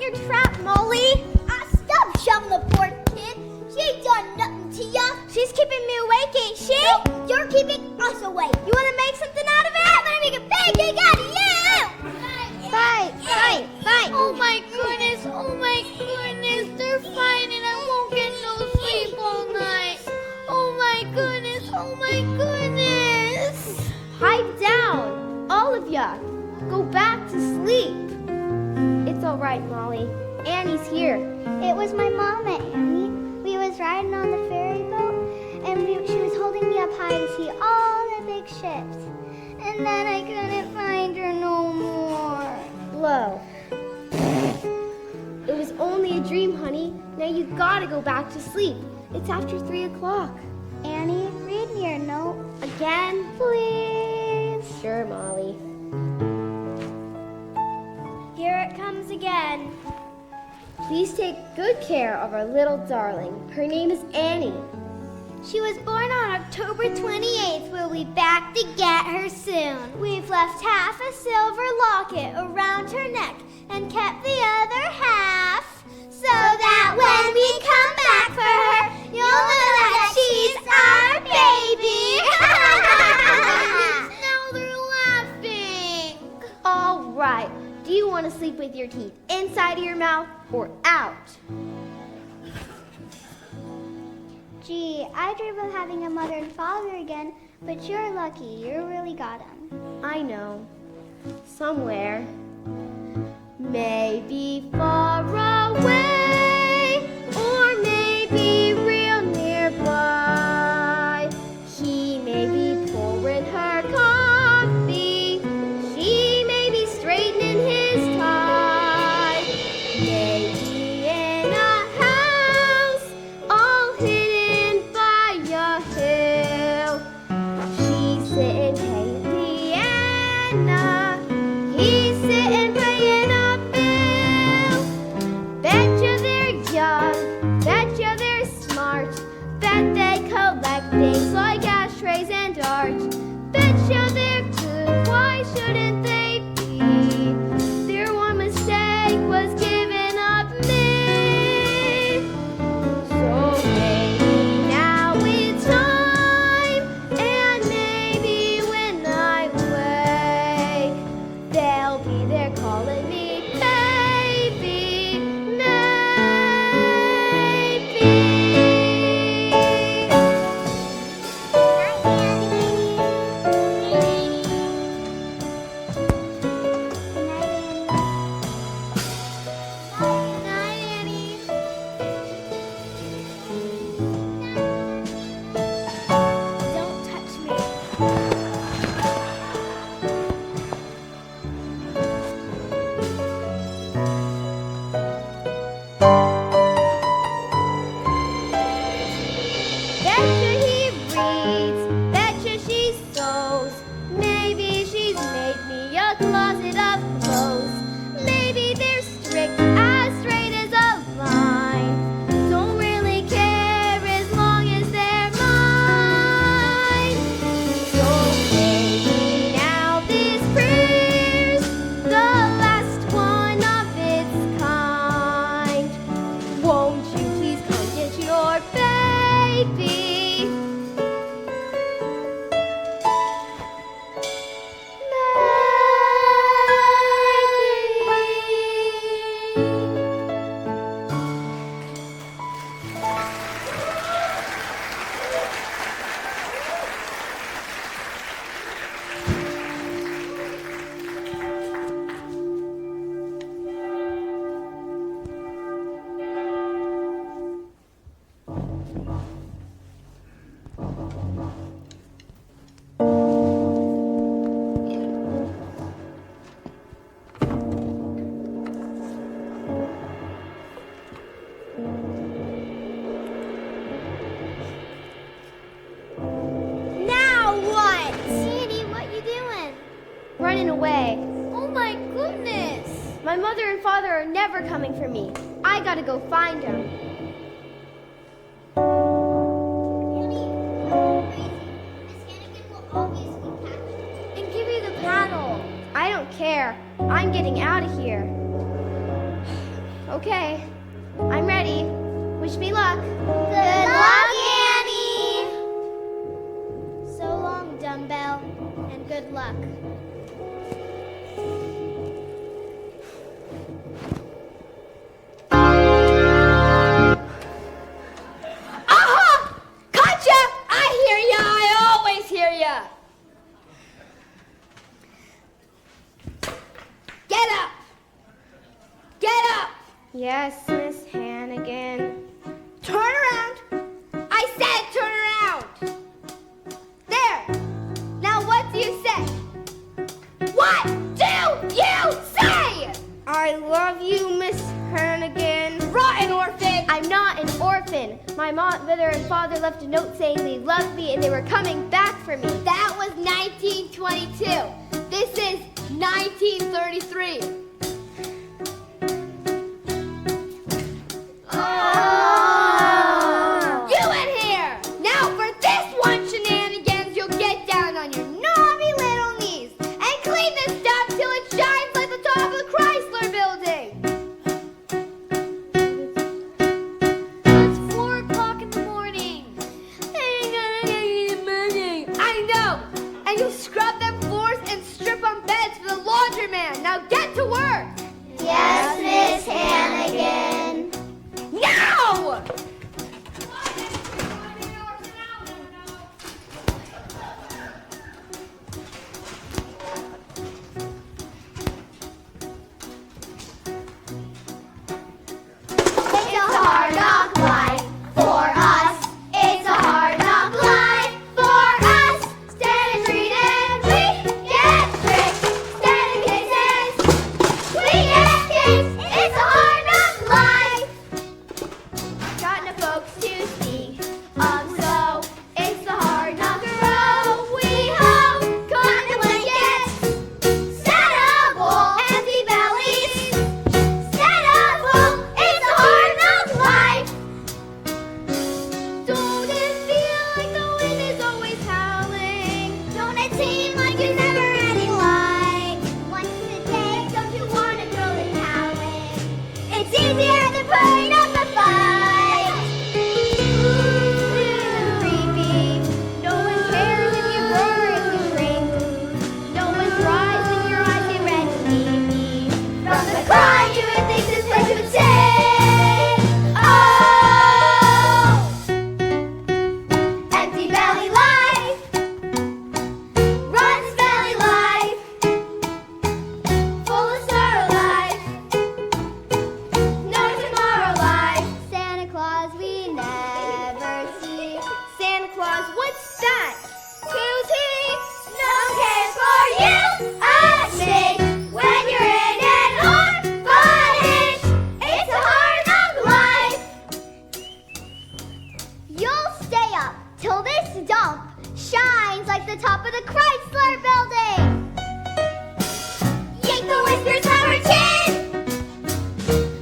your trap, Molly. Stop shoving the poor kid. She ain't done nothing to ya. She's keeping me awake, ain't she? No, you're keeping us awake. You want to make something out of it? I'm gonna make a pancake out of you. Fight. Oh my goodness, they're fighting. I won't get no sleep all night. Oh my goodness. Pipe down, all of ya. Go back to sleep. It's all right, Molly. Annie's here. It was my mom and Annie. We was riding on the ferry boat, and she was holding me up high to see all the big ships. And then I couldn't find her no more. Blow. It was only a dream, honey. Now you gotta go back to sleep. It's after 3 o'clock. Annie, read me your note. Again? Please. Sure, Molly. Here it comes again. Please take good care of our little darling. Her name is Annie. She was born on October 28th. We'll be back to get her soon. We've left half a silver locket around her neck and kept the other half so that when we come back for her, you'll know that she's our baby. Now they're laughing. All right. Do you want to sleep with your teeth inside of your mouth or out? Gee, I dream of having a mother and father again, but you're lucky. You really got them. I know. Somewhere. Maybe far away, or maybe real nearby. He may be pouring her coffee. She may be straightening his tie. Maybe in a house all hidden by a hill. She's sitting playing piano. He's sitting paying a bill. Betcha they're young, betcha they're smart. Bet they collect things like ashtrays and art. Betcha they're good, why shouldn't they be? Their one mistake was giving up me. So maybe now it's time, and maybe when I wake, they'll be there calling me baby, maybe. Don't touch me. Betcha he reads, betcha she sews. Maybe she's made me a closet of clothes. Maybe they're strict, as straight as a line. Don't really care as long as they're mine. So maybe now this prayer's the last one of its kind. Won't you please come get your baby? Now what? Sandy, what you doing? Running away. Oh my goodness. My mother and father are never coming for me. I gotta go find them. Annie, you're crazy. Miss Hannigan will obviously catch you. And give me the paddle. I don't care. I'm getting out of here. Okay, I'm ready. Wish me luck. Good luck, Annie! So long, dumbbell, and good luck. Aha! Gotcha! I hear ya! I always hear ya! Get up! Get up! Yes, Miss Hannigan. Turn around! I said turn around! There! Now what do you say? What do you say? I love you, Miss Hannigan. Rotten orphan! I'm not an orphan. My mother and father left a note saying they loved me and they were coming back for me. That was 1922. This is 1933. You in here! Now for this one, shenanigans, you'll get down on your knobby little knees and clean this stuff till it shines like the top of the Chrysler building. It's 4 o'clock in the morning. I know! And you'll scrub them floors and strip on beds for the laundromat. Now get to work! Yes, Miss Hannigan. Now! It's a hard knock life for us. It's a hard knock life for us. Stand and treat and we get tricked. Stand and kisses, we get kissed. It's a hard knock life. Got no folks to speak of, so it's the hard knocker row. We hope cotton blankets, set up all empty bellies. Set up all, it's a hard knock life. Don't it feel like the wind is always howling? Don't it seem like there's never any light? Once a day, don't you wanna go to howling? It's easier than putting up a fight. Creepy. No one cares if you grow or if you shrink. No one cries when your eyes get red and sleepy. From the cry, you would think this place would say, oh, empty belly life, runs belly life, full of sorrow life, no tomorrow life. Santa Claus we never see. Santa Claus, what's that? Who's he? No cares for you, a smidge. When you're in an orphanage, it's a hard knock life. You'll stay up till this dump shines like the top of the Chrysler building. Yank the whiskers from her chin.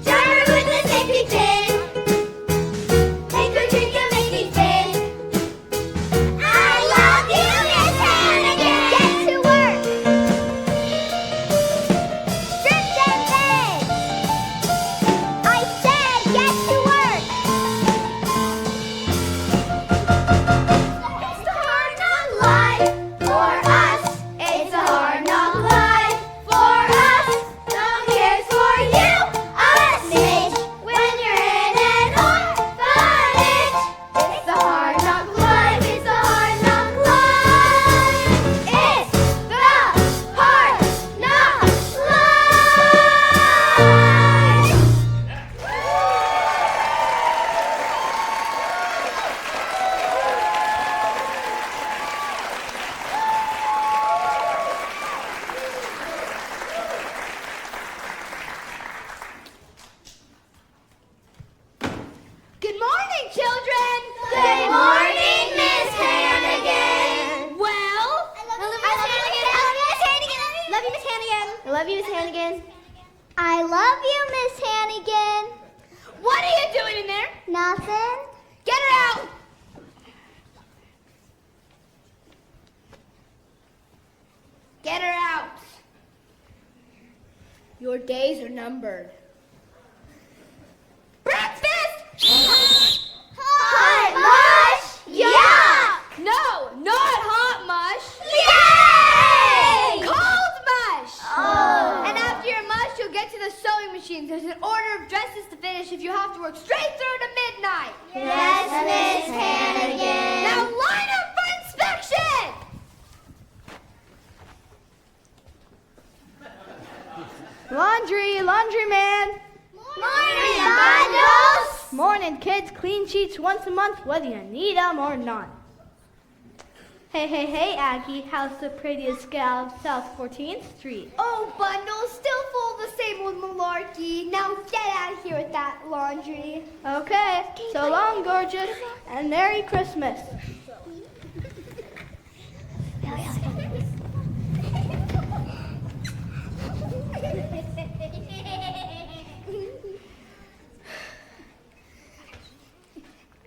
Jar her with a safety pin. Make her drink and make me spin. I love you, Miss Hannigan. Get to work. Strip them beds. I said get to work. It's a hard knock life for us. It's a hard knock life for us. No one cares for you, a smidge. When you're in an orphanage, it's a hard knock life. It's a hard knock life. It's the hard knock life. Good morning, children! Good morning, Miss Hannigan. Well, Love you, Miss Hannigan. I love you, Miss Hannigan. I love you, Miss Hannigan. what are you doing in there? Nothing. Get her out! Get her out. Your days are numbered. sheets once a month whether you need 'em or not. Hey, Aggie, how's the prettiest gal South 14th Street? Oh, Bundle, still full of the same old malarkey. Now get out of here with that laundry. Okay, so long, gorgeous, and Merry Christmas.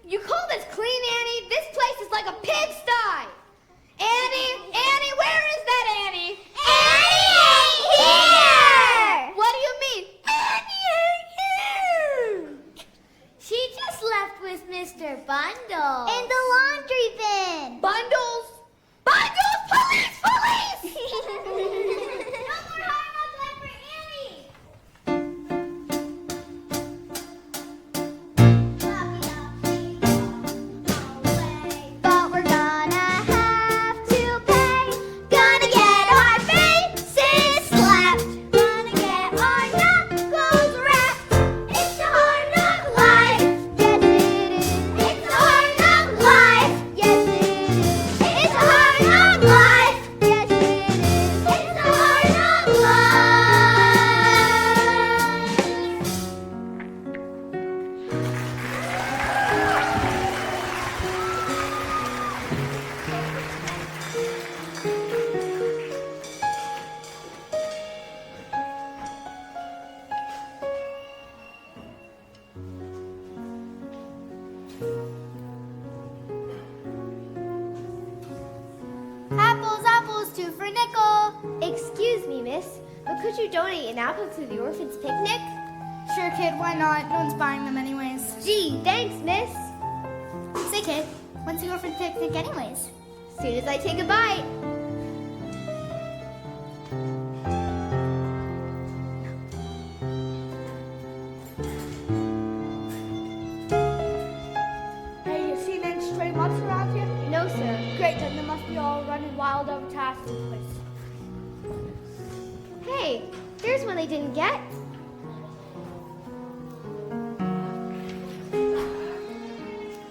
You call this clean, Annie? This place is like a pigsty. Annie, where is that Annie? Annie ain't here! What do you mean? Annie ain't here! She just left with Mr. Bundle. In the laundry bin. Bundles? Bundles! Police! No more harm on left for Annie. But we're gonna have to pay. Gonna get our faces slapped. Gonna get our knuckles wrapped. It's a hard knock life. Yes, it is. It's a hard knock life. Yes, it is. It's a hard knock life. Yes, it is. It's a hard knock life. Apples, 2 for a nickel. Excuse me, miss, but could you donate an apple to the orphan's picnic? Sure, kid, why not? No one's buying them anyways. Gee, thanks, miss. Say, kid, when's the orphan picnic anyways? Soon as I take a bite. Hey, you seen any stray mutts around here? No, sir. Great, then they must be all running wild over to Aston's place. Hey, there's one they didn't get.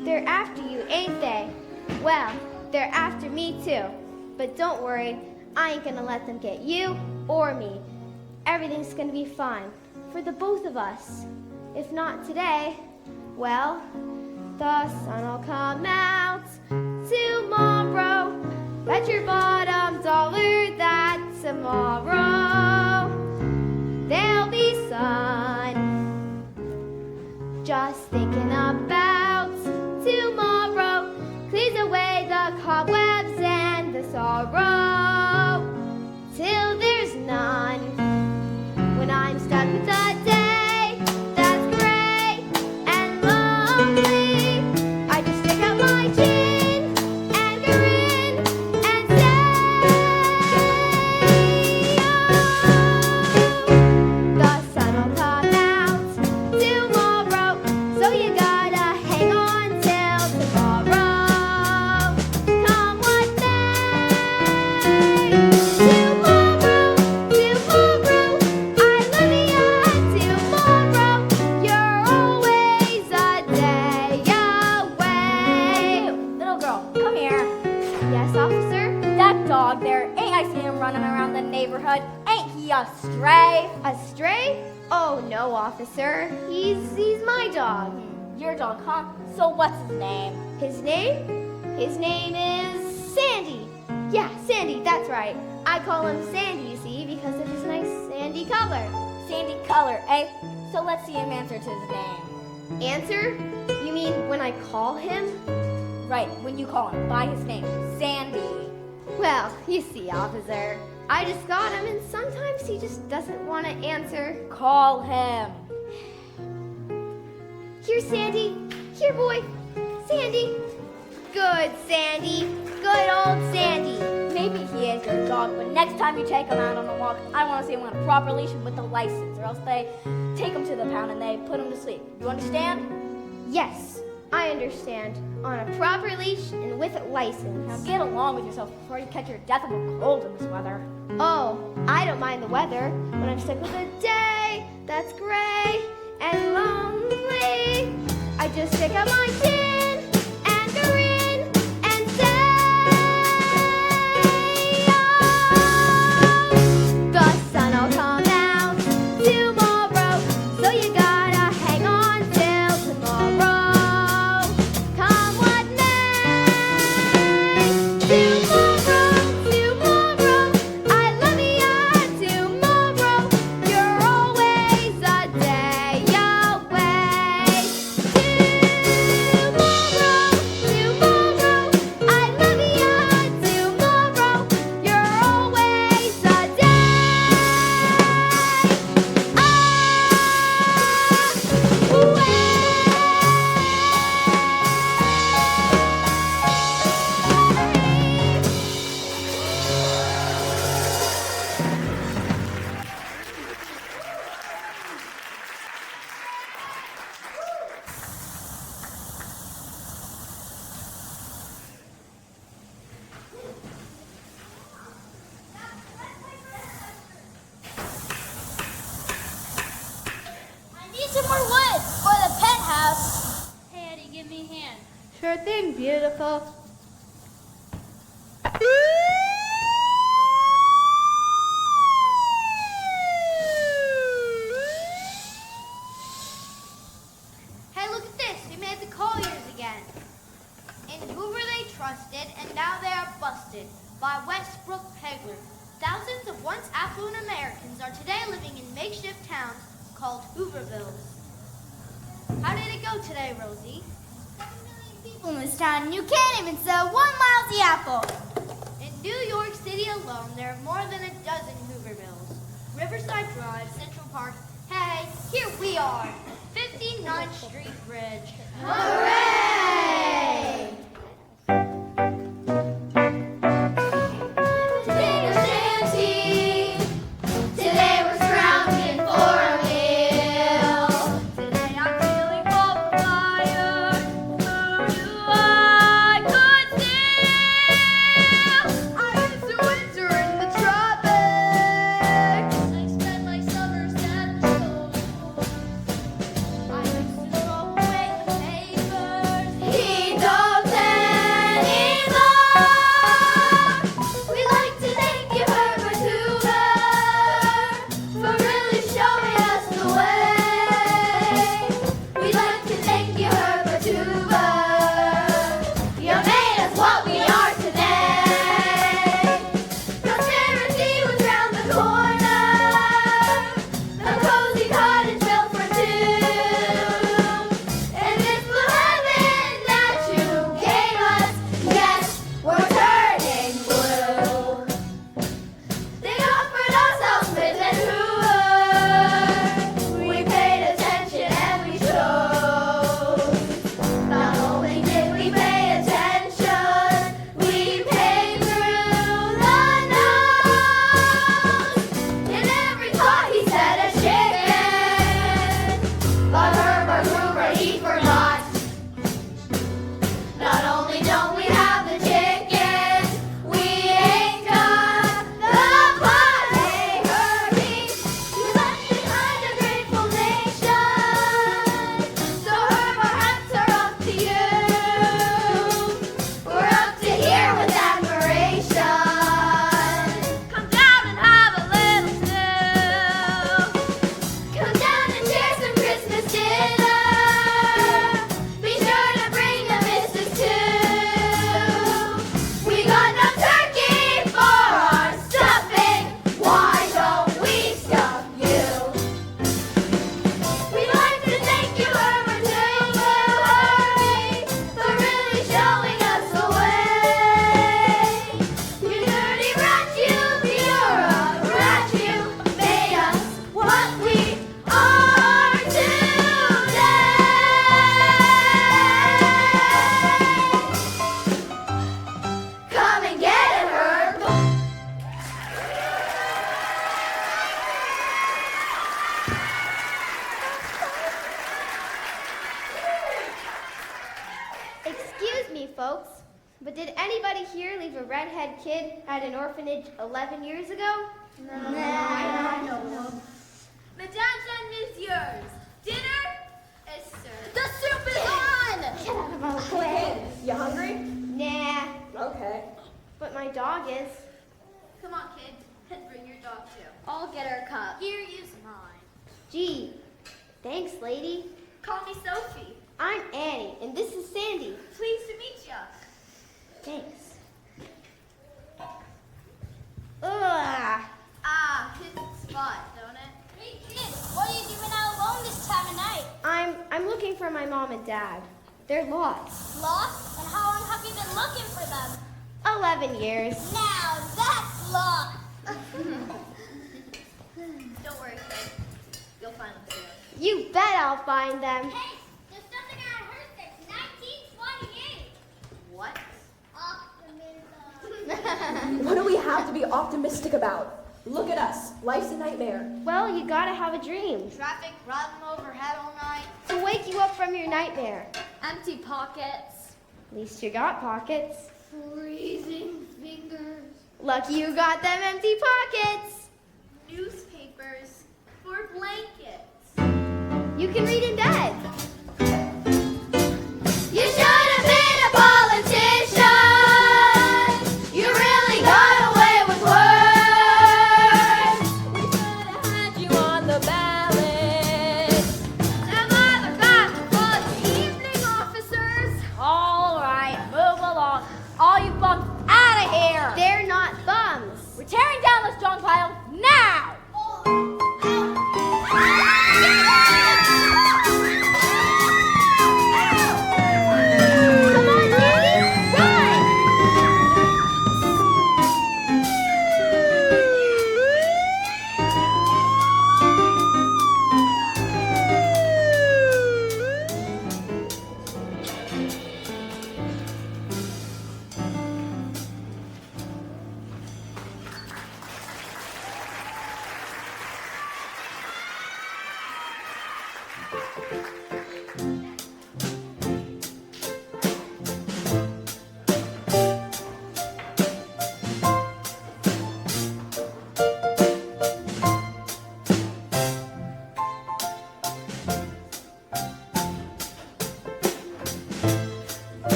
They're after you, ain't they? Well, they're after me too. But don't worry, I ain't gonna let them get you or me. Everything's gonna be fine for the both of us. If not today, well, the sun'll come out tomorrow. Bet your bottom dollar that tomorrow there'll be sun. Just thinking about tomorrow clears away the cobwebs and the sorrow till there's none. When I'm stuck with a day that's gray and lonely, I just stick out my chin and grin and say, oh, the sun'll come out tomorrow, so you gotta hang on till tomorrow. Come what may, tomorrow, I love you tomorrow. You're always a day away. Little girl, come here. Yes, officer? That dog there, ain't I seen him running around the neighborhood? Ain't he a stray? A stray? Oh no, officer. He's my dog. Your dog, huh? So what's his name? His name? His name is Sandy. Yeah, Sandy, that's right. I call him Sandy, you see, because of his nice sandy color. Sandy Color, eh? So let's see him answer to his name. Answer? You mean when I call him? Right, when you call him by his name, Sandy. Well, you see, officer, I just got him and sometimes he just doesn't want to answer. Call him. Here, Sandy. Here, boy. Sandy. Good, Sandy. Good old Sandy. Maybe he is your dog, but next time you take him out on a walk, I want to see him on a proper leash and with a license, or else they take him to the pound and they put him to sleep. You understand? Yes, I understand. On a proper leash and with a Now license. get along with yourself before you catch your death of a cold in this weather. Oh, I don't mind the weather when I'm stuck with a day that's gray and lonely. I just stick out my chin and grin and say, oh, the sun'll come out tomorrow, so you gotta hang on till tomorrow. Come what may, tomorrow, I love ya, tomorrow, you're always a day away. Tomorrow, I love ya, tomorrow, you're always a day away. I need some more wood for the penthouse. Hey, Eddie, give me a hand. Sure thing, beautiful. Hey, look at this. We made the Colliers again. In Hoover they trusted, and now they are busted. By Westbrook Pegler. Thousands of once affluent Americans are today living in makeshift towns called Hoovervilles. How did it go today, Rosie? 7 million people in this town, and you can't even sell 1 lousy apple. In New York City alone, there are more than a dozen Hoovervilles. Riverside Drive, Central Park. Hey, here we are. 59th Street Bridge. Hooray! Potato shanty. Today we're scrounging for a meal. Today I'm feeling full fire. Who do I could steal? I used to winter in the tropics. I spent my summers at the shore. I used to throw away the papers. He don't anymore. We'd like to thank you, Herbert Hoover, for really showing us the way. We'd like to thank you, Herbert Hoover. You made us what we are today. Prosperity was round the corner. The cozy cottage built for two. And this blue heaven that you gave us, yes, we're turning blue. They offered us Elspeth and Hoover. We paid attention and we chose. Not only did we pay attention, we paid through the nose. In every thought he said a chicken, but Herbert Hoover he forgot. Not only don't we have the chicken, we ain't got the pot. Hey, Herbie, you left behind a grateful nation. So Herb, our hats are off to you. We're up to here with admiration. Come down and have a little stew. Come down and share some Christmas dinner. Be sure to bring the missus too. We got no turkey for our stuffing. Why don't we stuff you? We'd like to thank you, Herbert Hoover, for really showing us the way. You dirty rat, you're a rat, you made us what we are today. Come and get it, Herb. Excuse me, folks, but did anybody here leave a redhead kid at an orphanage 11 years ago? Mesdames and messieurs, dinner is served. The soup is on! Get out of my way. You hungry? Nah, Okay. but my dog is. Come on, kid. And bring your dog too. I'll get her a cup. Here, use mine. Gee, thanks, lady. Call me Sophie. I'm Annie, and this is Sandy. Pleased to meet ya. Thanks. Ugh. Ah, hits the spot, don't it? Hey kid, what are you doing out alone this time of night? I'm looking for my mom and dad. They're lost. Lost? And how long have you been looking for them? 11 years. Now that's lost. Don't worry, kid. You'll find them soon. You bet I'll find them. Hey, there's something I heard that's 1928. What? Optimism. What do we have to be optimistic about? Look at us. Life's a nightmare. Well, you gotta have a dream Traffic running overhead all night. to wake you up from your nightmare. Empty pockets. At least you got pockets. Freezing fingers. Lucky you got them empty pockets. Newspapers. For blankets. You can read in bed. You should have been a politician. You really got away with words. We should have had you on the ballot. Some other guy called the evening officers. All right, move along. All you bums out of here. They're not bums. We're tearing down this junk pile now. Come on, Sandy, run!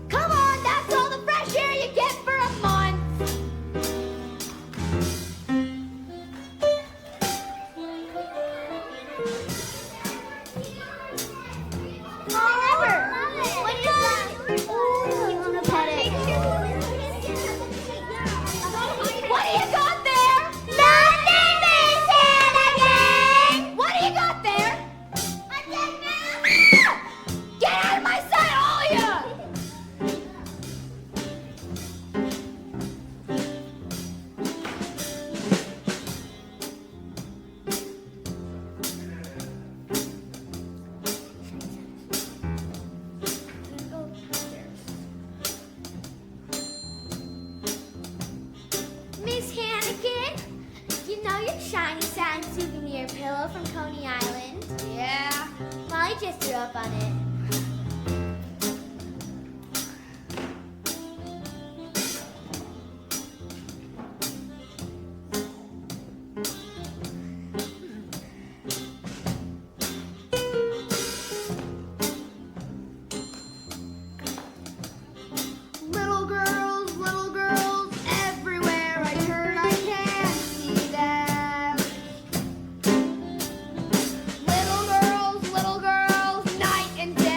Come on, that's all the fresh air you get for a month. Remember, what is that? Oh, you want to pet it? What do you got there? Nothing, Miss Hannigan. What do you got there? Get out of my sight, all of you! Miss Hannigan, you know your shiny satin souvenir pillow from Coney Island? Yeah. Molly just threw up on it. Little girls, everywhere I turn, I can see them. Little girls, night and day.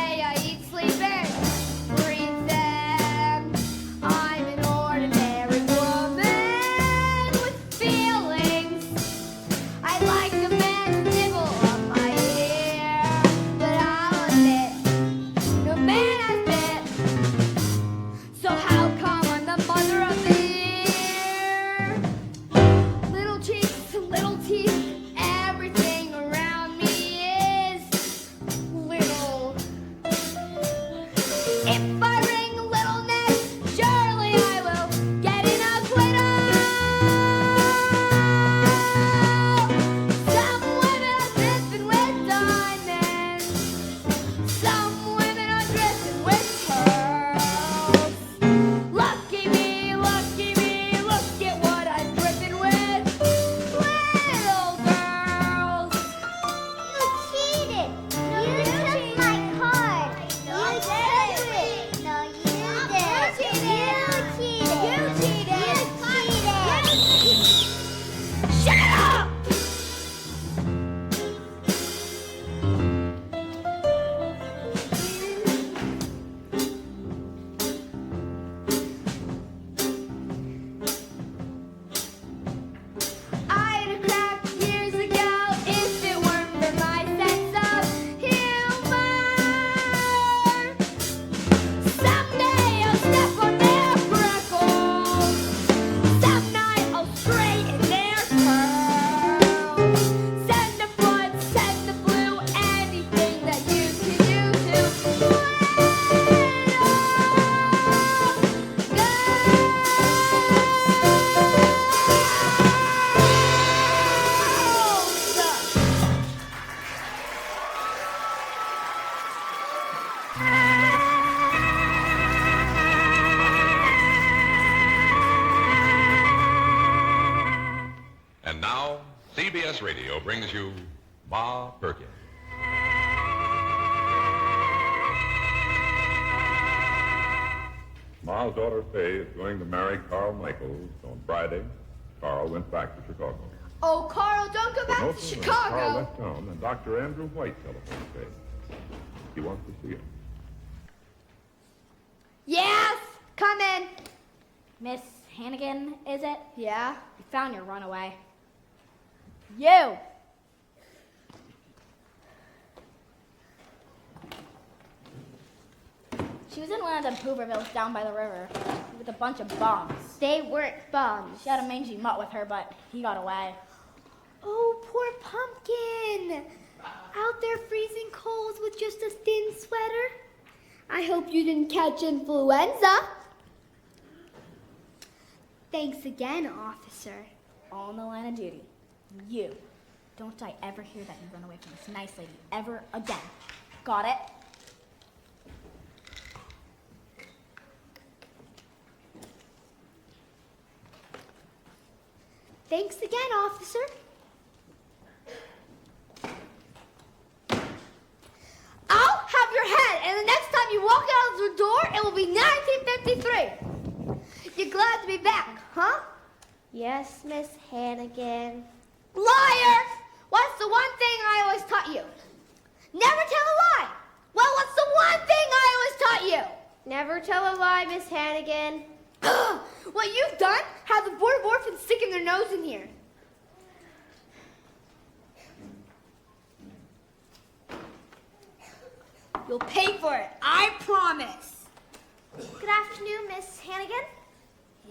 CBS Radio brings you Ma Perkins. Ma's daughter Faye is going to marry Carl Michaels on Friday. Carl went back to Chicago. Oh, Carl, don't go But back no to sooner has Chicago. Carl left town, and Dr. Andrew White telephoned Faye. He wants to see him. Yes, come in. Miss Hannigan, is it? Yeah? You found your runaway. You! She was in one of the Hoovervilles down by the river with a bunch of bums. They weren't bums. She had a mangy mutt with her, but he got away. Oh, poor Pumpkin. Out there freezing cold with just a thin sweater. I hope you didn't catch influenza. Thanks again, officer. All in the line of duty. You. Don't I ever hear that you run away from this nice lady ever again. Got it? Thanks again, officer. I'll have your head, and the next time you walk out of the door, it will be 1953. You're glad to be back, huh? Yes, Miss Hannigan. Liar! What's the one thing I always taught you? Never tell a lie. Well, what's the one thing I always taught you? Never tell a lie, Miss Hannigan. What you've done, have the Board of Orphans sticking their nose in here. You'll pay for it, I promise. Good afternoon, Miss Hannigan.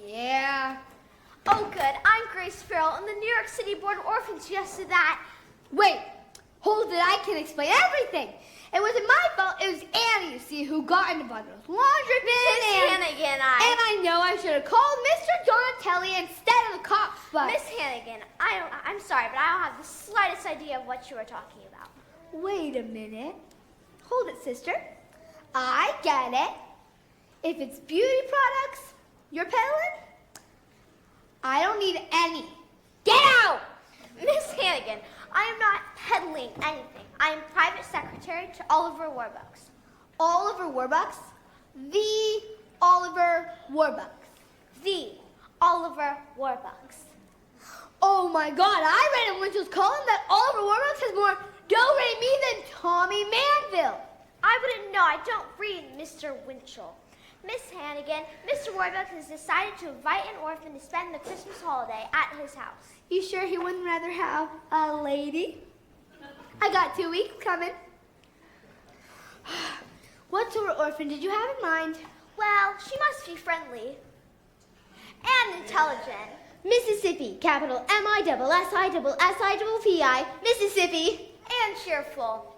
Yeah. Oh, good. I'm Grace Farrell, and the New York City Board of Orphans suggested that. Wait, hold it, I can explain everything. It wasn't my fault, it was Annie, you see, who got into Bundle's laundry bin. Miss Hannigan, And I know I should have called Mr. Donatelli instead of the cops, but... Miss Hannigan, I'm sorry, but I don't have the slightest idea of what you are talking about. Wait a minute. Hold it, sister. I get it. If it's beauty products you're peddling, I don't need any. Get out! Miss Hannigan, I am not peddling anything. I am private secretary to Oliver Warbucks. Oliver Warbucks? The Oliver Warbucks. The Oliver Warbucks. Oh my God, I read in Winchell's column that Oliver Warbucks has more do-re-mi than Tommy Manville. I wouldn't know. I don't read Mr. Winchell. Miss Hannigan, Mr. Warbucks has decided to invite an orphan to spend the Christmas holiday at his house. You sure he wouldn't rather have a lady? I got 2 weeks coming. What sort of orphan did you have in mind? Well, she must be friendly and intelligent. Mississippi, capital M-I-S-S-I-S-S-I-P-I, Mississippi. And cheerful.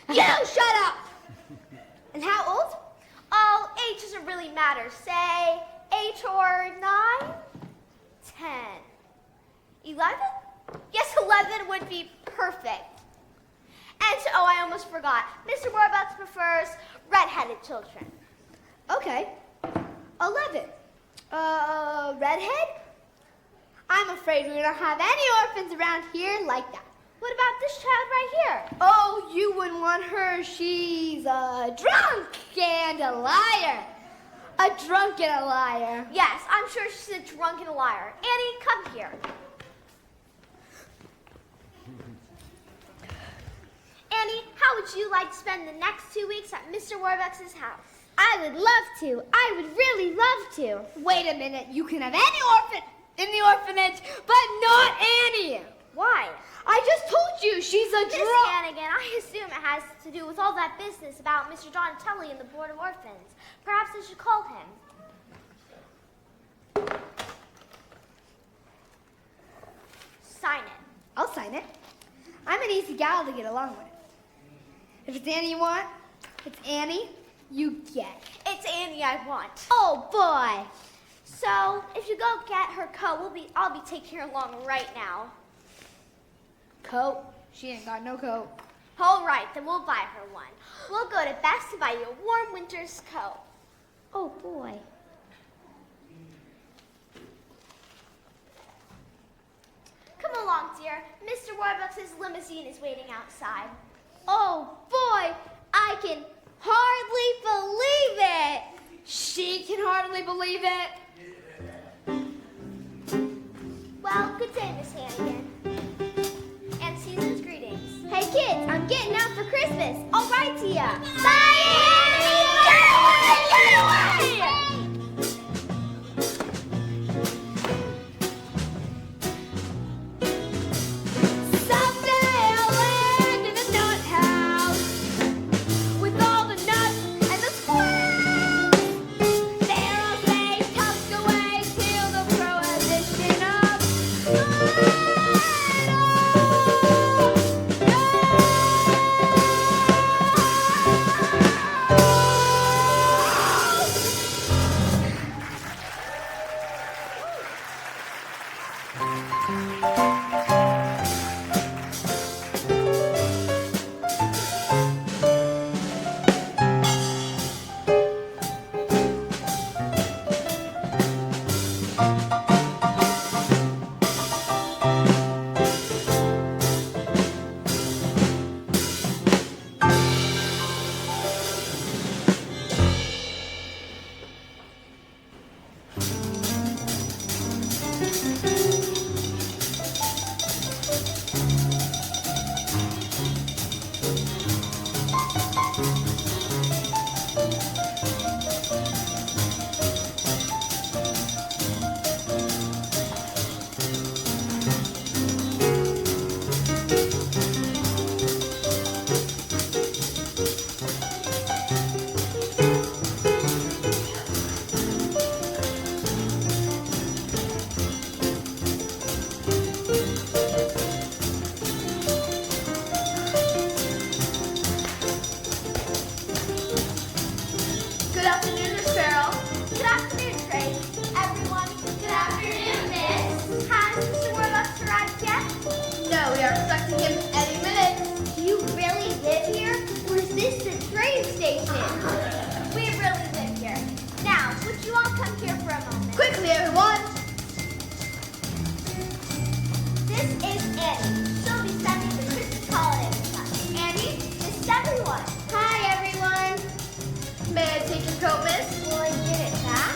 You shut up! And how old? Oh, age doesn't really matter. Say 8 or 9, 10, 11? Yes, 11 would be perfect. And oh, I almost forgot. Mr. Warbucks prefers red-headed children. Okay, 11. Redhead? I'm afraid we don't have any orphans around here like that. What about this child right here? Oh, you wouldn't want her. She's a drunk and a liar. A drunk and a liar. Yes, I'm sure she's a drunk and a liar. Annie, come here. Annie, how would you like to spend the next 2 weeks at Mr. Warbucks' house? I would love to. I would really love to. Wait a minute. You can have any orphan in the orphanage, but not Annie. Why? I just told you she's a Miss drunk. Hannigan, I assume it has to do with all that business about Mr. Donatelli and the Board of Orphans. Perhaps I should call him. Sign it. I'll sign it. I'm an easy gal to get along with. If it's Annie you want, it's Annie you get. It's Annie I want. Oh, boy. So, if you go get her coat, I'll be taking her along right now. Coat? She ain't got no coat. All right, then we'll buy her one. We'll go to Best to buy you a warm winter's coat. Oh, boy. Come along, Max's limousine is waiting outside. Oh boy, I can hardly believe it. She can hardly believe it. Well, good day, Miss Hannigan. And season's greetings. Hey kids, I'm getting out for Christmas. I'll write to ya. Bye, Annie! Get away! Someday I'll land in a nut house with all the nuts and the squares. There I'll stay tucked away till the prohibition of Good afternoon, Miss Farrell. Good afternoon, Trace. Everyone. Good afternoon, Miss. Has Mr. Warbucks arrived yet? No, we are expecting him any minute. Do you really live here? Or is this the train station? We really live here. Now, would you all come here for a moment? Quickly, everyone! This is Annie. She'll be spending the Christmas holiday with us. Annie, this is everyone. Hi, everyone. May I take your coat, miss? Will I get it back?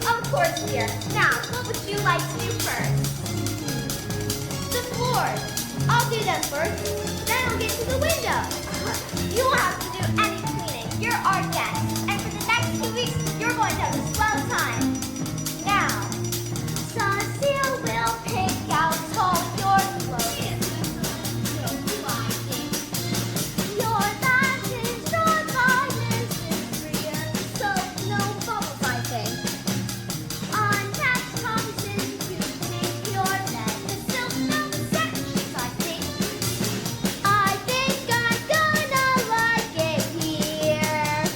Of course, dear. Now, what would you like to do first? The floors. I'll do them first, then I'll get to the window. You won't have to do any cleaning. You're our guest. And for the next 2 weeks, you're going to have a swell time. Now, Cecile will pick out all your clothes. Your lashes, your violence is freer, so no bubble biting. On tax promises to make your bed, the silk film set she's I think. I think I'm gonna like it here.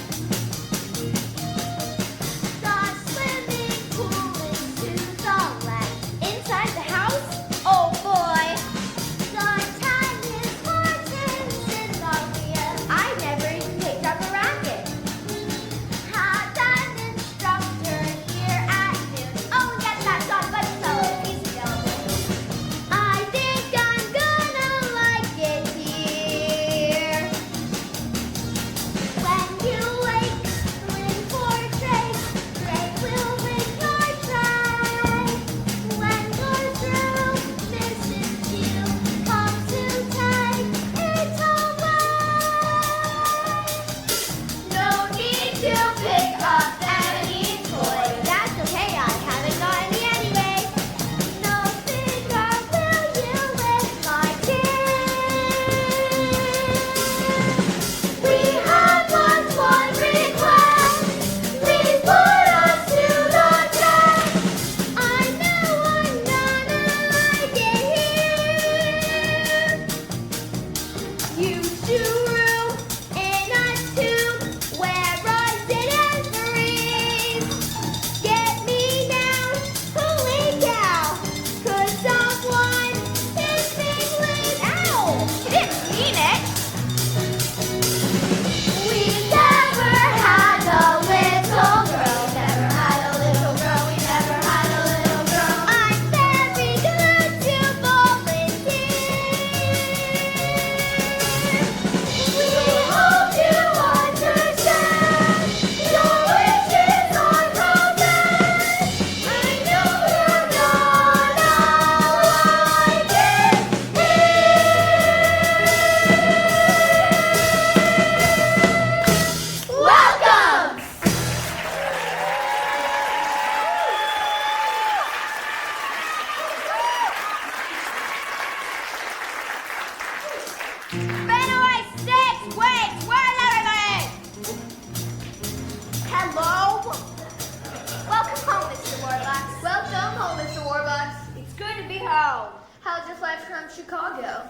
ho! How's your flight from Chicago?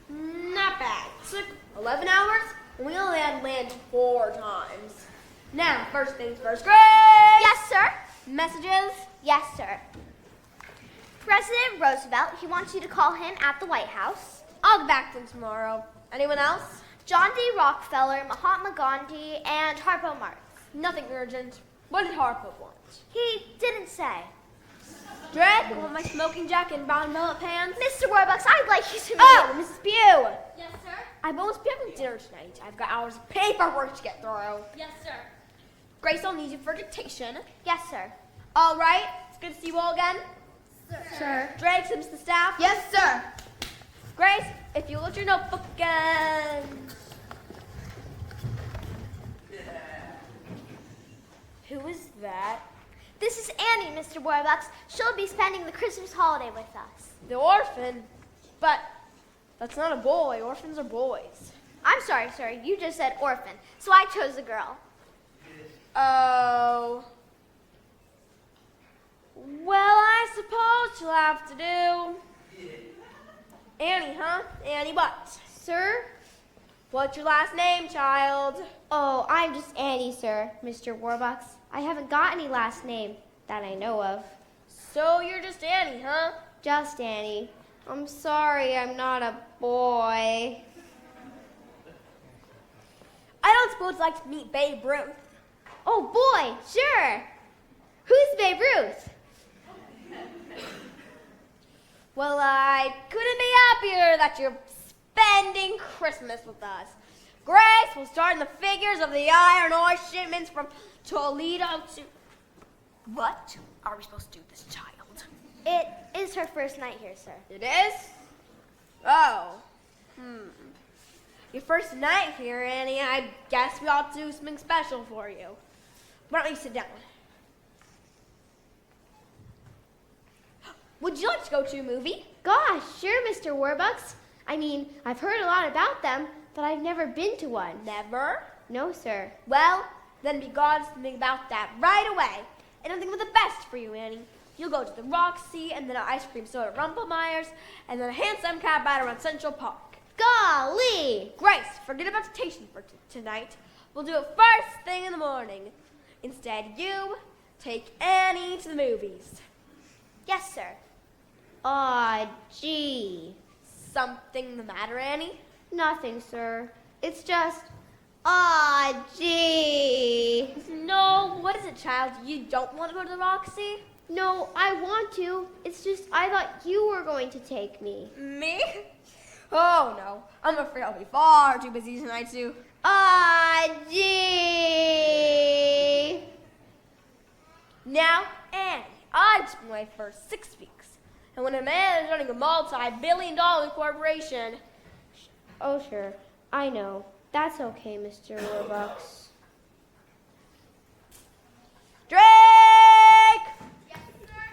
Not bad. Took 11 hours, and we only had to land 4 times. Now, first things first. Grace! Yes, sir. Messages? Yes, sir. President Roosevelt, he wants you to call him at the White House. I'll get back to them tomorrow. Anyone else? John D. Rockefeller, Mahatma Gandhi, and Harpo Marx. Nothing urgent. What did Harpo want? He didn't say. Drake, you want my smoking jacket and brown velvet pants? Mr. Warbucks, I'd like you to meet Oh, him. Mrs. Pugh! Yes, sir. I won't be having dinner tonight. I've got hours of paperwork to get through. Yes, sir. Grace, I'll need you for dictation. Yes, sir. All right. It's good to see you all again. Sir. Drake, Sims, the staff. Yes, sir. Grace, if you look at your notebook again. Who is that? This is Annie, Mr. Warbucks. She'll be spending the Christmas holiday with us. The orphan. But that's not a boy. Orphans are boys. I'm sorry, sir. You just said orphan, so I chose a girl. Oh. Well, I suppose you'll have to do. Annie, huh? Annie what? Sir? What's your last name, child? Oh, I'm just Annie, sir, Mr. Warbucks. I haven't got any last name that I know of. So you're just Annie, huh? Just Annie. I'm sorry I'm not a boy. I don't suppose you'd like to meet Babe Ruth. Oh, boy, sure. Who's Babe Ruth? Well, I couldn't be happier that you're spending Christmas with us. Grace will start in the figures of the iron ore shipments from Toledo to... What are we supposed to do with this child? It is her first night here, sir. It is? Oh. Your first night here, Annie. I guess we ought to do something special for you. Why don't you sit down? Would you like to go to a movie? Gosh, sure, Mr. Warbucks. I mean, I've heard a lot about them, but I've never been to one. Never? No, sir. Well, then be glad something about that right away. And I'll think of the best for you, Annie. You'll go to the Roxy, and then an ice cream soda at Rumpelmeyer's, and then a handsome cab ride around Central Park. Golly! Grace, forget about dictation for tonight. We'll do it first thing in the morning. Instead, you take Annie to the movies. Yes, sir. Aw, gee. Something the matter, Annie? Nothing, sir. It's just, aw, gee. No, what is it, child? You don't want to go to the Roxy? No, I want to. It's just I thought you were going to take me. Me? Oh, no. I'm afraid I'll be far too busy tonight, too. Aw, gee. Now, Annie, I've just been away for 6 weeks. And when a man is running a multi-billion-dollar corporation... Oh, sure. I know. That's okay, Mr. Warbucks. Drake! Yes, sir?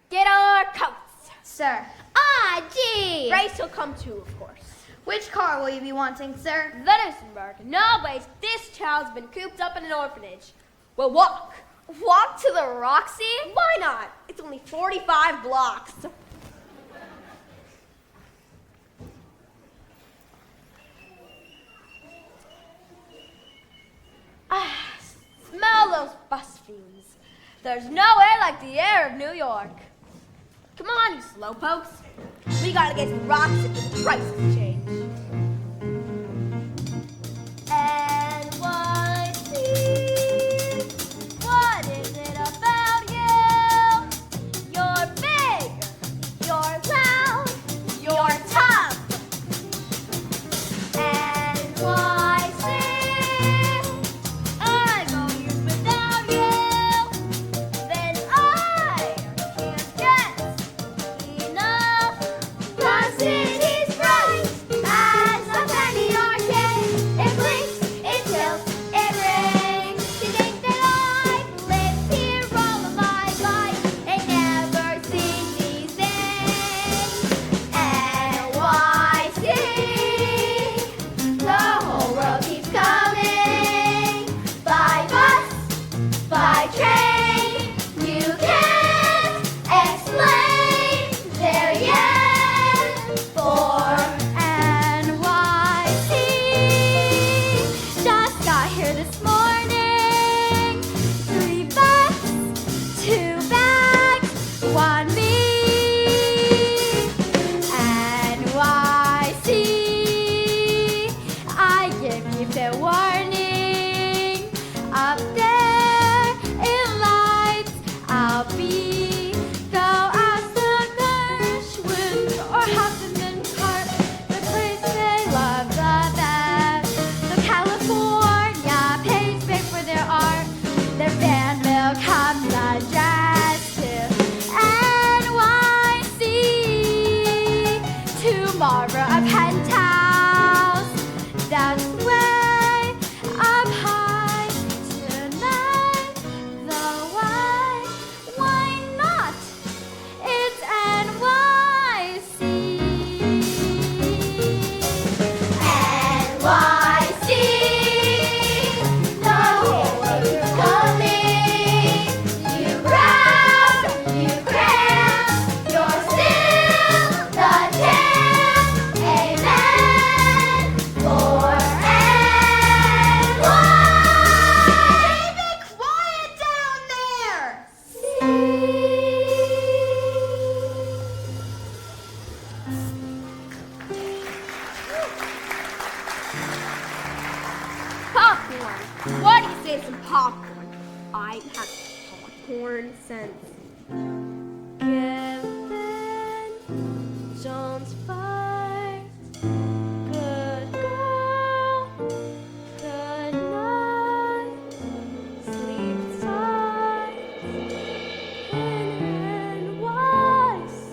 Get our coats. Sir. Aw, gee. Grace will come too, of course. Which car will you be wanting, sir? The Newsenberg. Nowadays, this child's been cooped up in an orphanage. We'll walk. Walk to the Roxy? Why not? It's only 45 blocks. Ah, smell those bus fumes. There's nowhere like the air of New York. Come on, you slowpokes. We gotta get to the Roxy if the price has changed. NYC, what is it about you? You're big, you're loud, you're tough. NYC, I go years without you, then I can't get enough. The city's bright. torn sense. Kevin Jones fight. Good girl. Good night. Sleep tight. In NYC.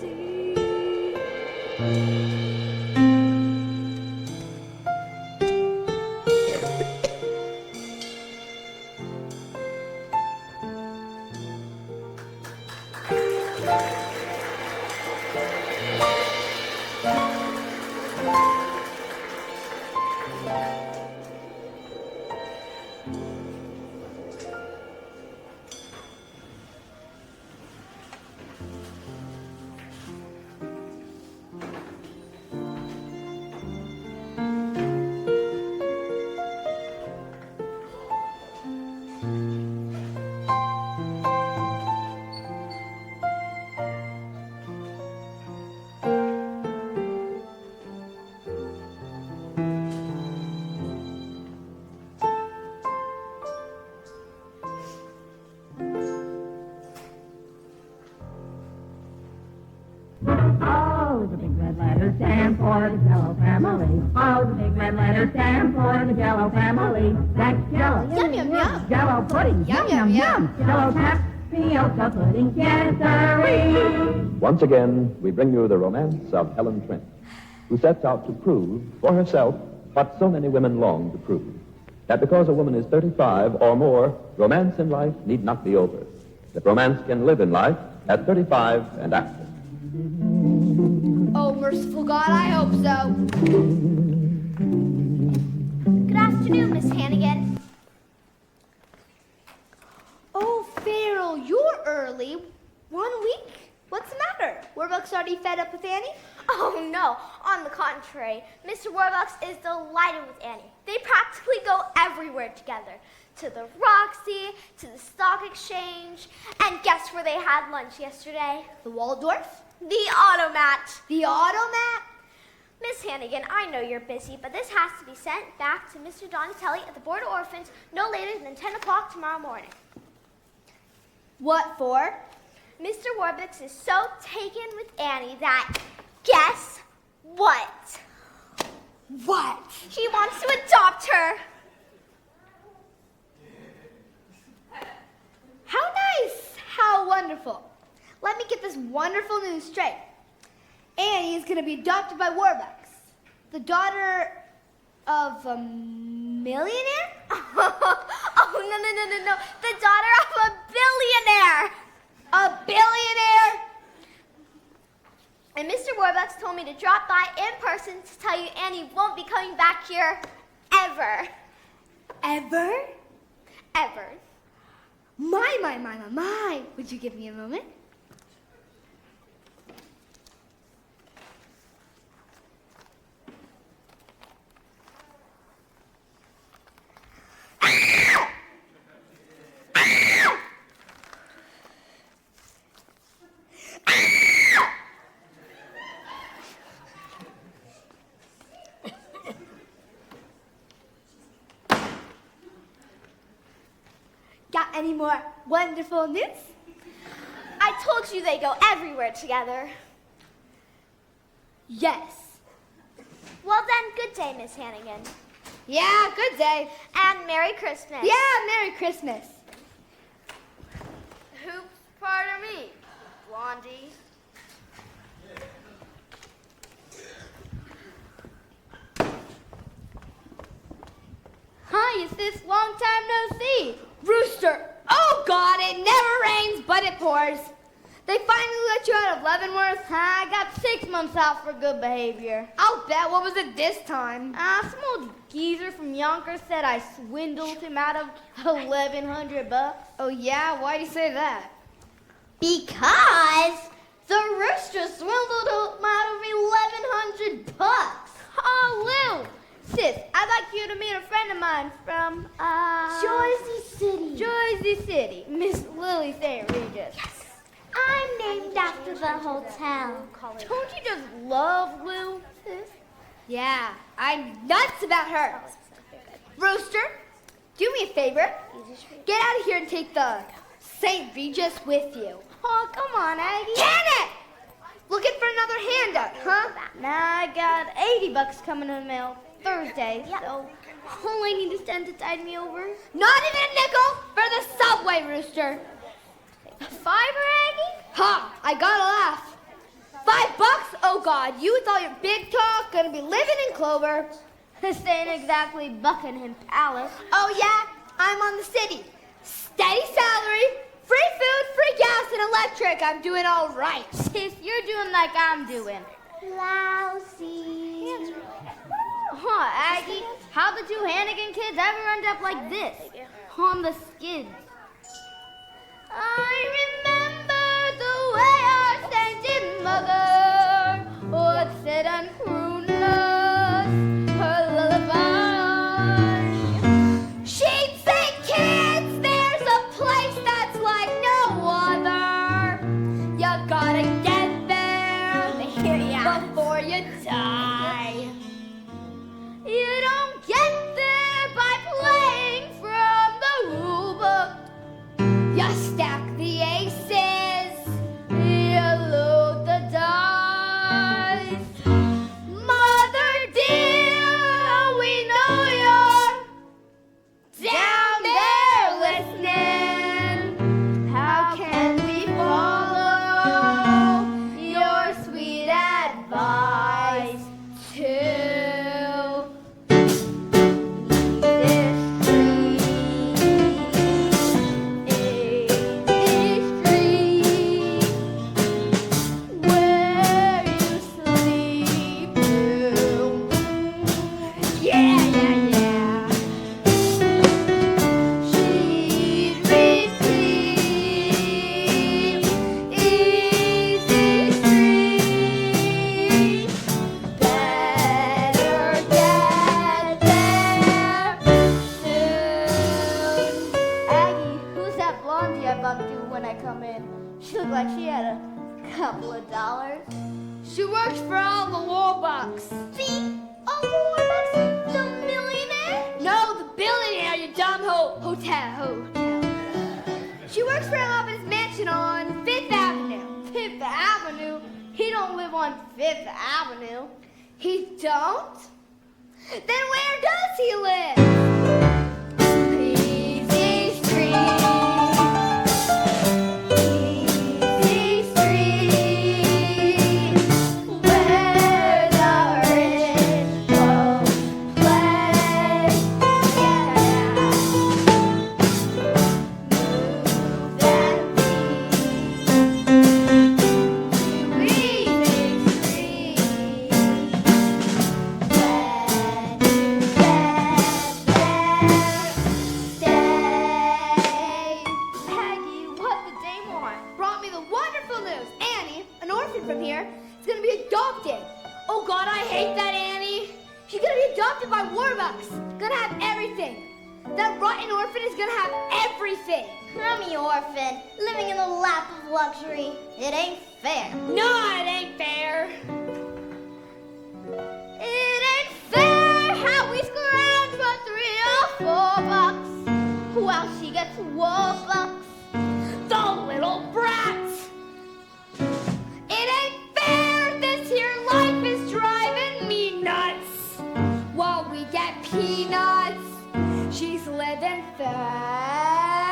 Oh, the big red letters stand for the Jello family. Oh, the big red letters stand for the Jello family. That's Jello. Yum, yum, yum. Jello pudding. Yum, yum, yum. Jello tapioca pudding. Yes, Once again, we bring you the romance of Helen Trent, who sets out to prove for herself what so many women long to prove, that because a woman is 35 or more, romance in life need not be over, that romance can live in life at 35 and after. Oh, merciful God, I hope so. Good afternoon, Miss Hannigan. Oh, Farrell, you're early. 1 week? What's the matter? Warbucks already fed up with Annie? Oh, no. On the contrary, Mr. Warbucks is delighted with Annie. They practically go everywhere together. To the Roxy, to the Stock Exchange, and guess where they had lunch yesterday? The Waldorf? The Automat. The Automat? Miss Hannigan, I know you're busy, but this has to be sent back to Mr. Donatelli at the Board of Orphans no later than 10 o'clock tomorrow morning. What for? Mr. Warbucks is so taken with Annie that, guess what? What? He wants to adopt her. How nice! How wonderful. Let me get this wonderful news straight. Annie is going to be adopted by Warbucks, the daughter of a millionaire? Oh, no. The daughter of a billionaire. A billionaire? And Mr. Warbucks told me to drop by in person to tell you Annie won't be coming back here ever. Ever? Ever. My. Would you give me a moment? Got any more wonderful news? I told you they go everywhere together. Yes. Well then, good day, Miss Hannigan. Yeah, good day. And Merry Christmas. Yeah, Merry Christmas. Oops, pardon me, Blondie. Hi, is this long time no see? Rooster. Oh God, it never rains, but it pours. They finally let you out of Leavenworth? I got 6 months out for good behavior. I'll bet. What was it this time? Some old geezer from Yonkers said I swindled him out of $1,100. Oh yeah? Why'd you say that? Because the rooster swindled him out of $1,100. Oh, Lou! Sis, I'd like you to meet a friend of mine from, Jersey City. Jersey City. Miss Lily St. Regis. Yes. I'm named after the hotel. Don't you just love Lou, sis? Yeah, I'm nuts about her. Rooster, do me a favor. Get out of here and take the St. Regis with you. Oh, come on, Aggie. Kenneth! Looking for another handout, huh? Nah, I got $80 coming in the mail Thursday, so all I need is 10 to tide me over. Not even a nickel for the subway, Rooster. $5, Aggie? Ha! I gotta laugh. $5? Oh God, you with all your big talk gonna be living in Clover. This ain't exactly Buckingham Palace. Oh yeah, I'm on the city. Steady salary, free food, free gas, and electric. I'm doing all right. If you're doing like I'm doing. Lousy. Huh, Aggie, how the two Hannigan kids ever end up like this? On the skids. I remember the way our sainted mother would sit and croon us her lullaby. She'd say, kids, there's a place that's like no other. You gotta get there before you die. You don't get there by playing from the rule book. You stack the aces. You load the dice. Mother dear, we know you're down there listening. How can we follow your sweet advice to this street where you sleep through? Yeah. She'd repeat, easy street, better get there soon. Aggie, who's that blondie I bumped into when I come in? She looked like she had a couple of dollars. She works for all the Warbucks. See? Uncle Warbucks, the millionaire? No, the billionaire, you dumb hotel. She works for him up in his mansion on 5th Avenue. 5th Avenue? He don't live on 5th Avenue. He don't? Then where does he live? Easy street. Easy street. Where the rich folks play. Move and Aggie, what the day want? brought me the wonderful news. Annie, an orphan from here, is going to be adopted. Oh God, I hate that Annie. She's going to be adopted by Warbucks. Going to have everything. That rotten orphan is going to have everything. Crummy orphan, living in the lap of luxury. It ain't fair. No, it ain't fair. It ain't fair how we scrounge for $3 or $4 while she gets Warbucks. The little brat. It ain't fair. This here life is driving me nuts. While we get peanuts, she's living fast.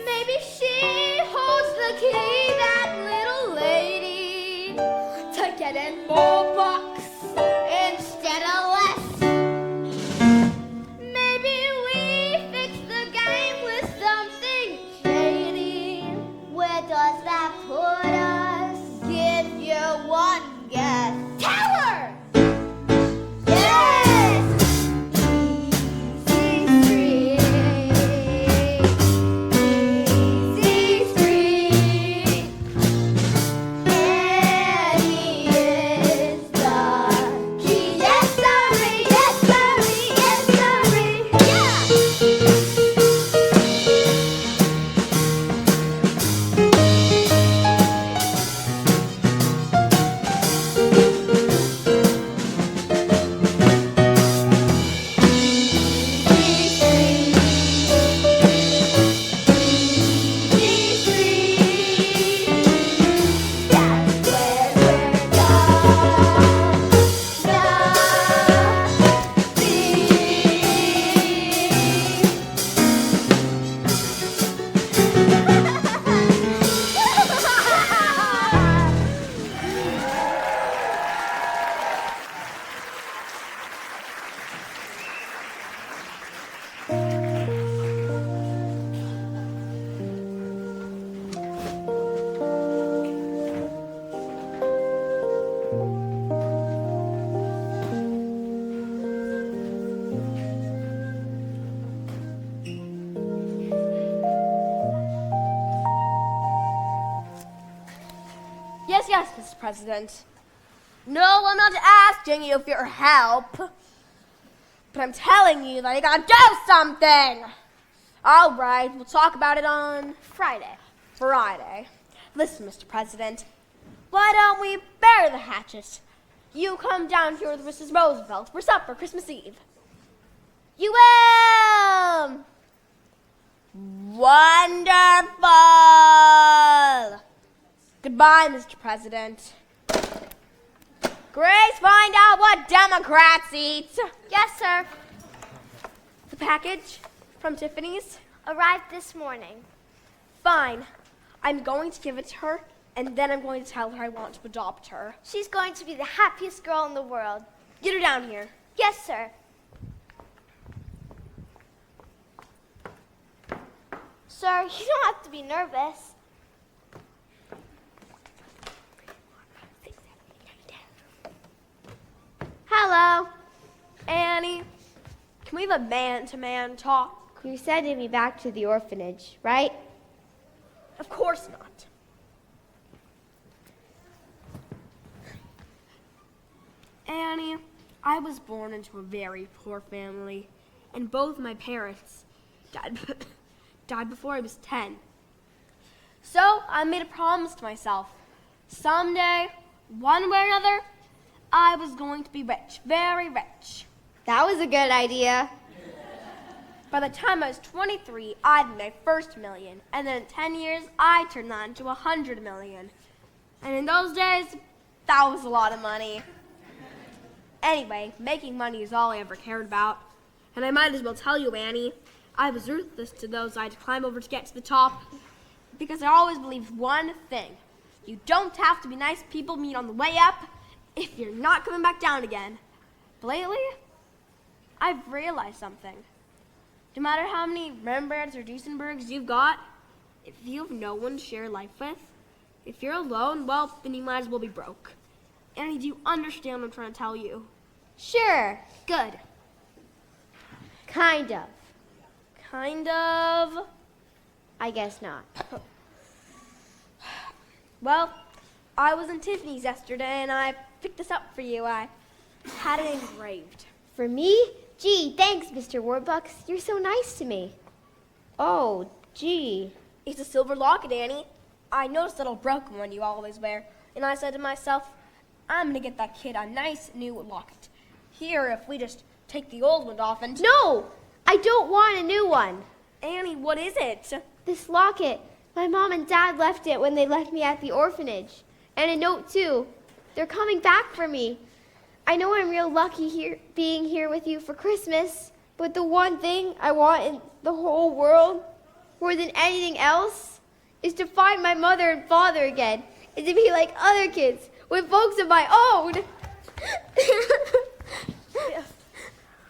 Maybe she holds the key, that little lady, to getting more bucks instead of less. Maybe we fix the game with some Yes, Mr. President. No, I'm not asking you for your help. But I'm telling you that you gotta do something. All right, we'll talk about it on Friday. Friday. Listen, Mr. President, why don't we bury the hatchet? You come down here with Mrs. Roosevelt for supper Christmas Eve. You will! Wonderful! Goodbye, Mr. President. Grace, find out what Democrats eat. Yes, sir. The package from Tiffany's? Arrived this morning. Fine. I'm going to give it to her, and then I'm going to tell her I want to adopt her. She's going to be the happiest girl in the world. Get her down here. Yes, sir. Sir, you don't have to be nervous. Hello. Annie, can we have a man-to-man talk? You're sending me back to the orphanage, right? Of course not. Annie, I was born into a very poor family, and both my parents died before I was 10. So I made a promise to myself. Someday, one way or another, I was going to be rich, very rich. That was a good idea. By the time I was 23, I'd made my first million, and then in 10 years, I turned that into 100 million. And in those days, that was a lot of money. Anyway, making money is all I ever cared about. And I might as well tell you, Annie, I was ruthless to those I had to climb over to get to the top, because I always believed one thing. You don't have to be nice people meet on the way up if you're not coming back down again. But lately, I've realized something. No matter how many Rembrandts or Duesenbergs you've got, if you have no one to share life with, if you're alone, well, then you might as well be broke. Annie, do you understand what I'm trying to tell you? Sure. Good. Kind of. Kind of. I guess not. Well, I was in Tiffany's yesterday and I picked this up for you. I had it engraved. For me? Gee, thanks, Mr. Warbucks. You're so nice to me. Oh, gee. It's a silver locket, Annie. I noticed that old broken one you always wear, and I said to myself, I'm gonna get that kid a nice new locket. Here, if we just take the old one off and... No! I don't want a new one. Annie, what is it? This locket. My mom and dad left it when they left me at the orphanage. And a note, too. They're coming back for me. I know I'm real lucky here, being here with you for Christmas, but the one thing I want in the whole world, more than anything else, is to find my mother and father again, and to be like other kids, with folks of my own.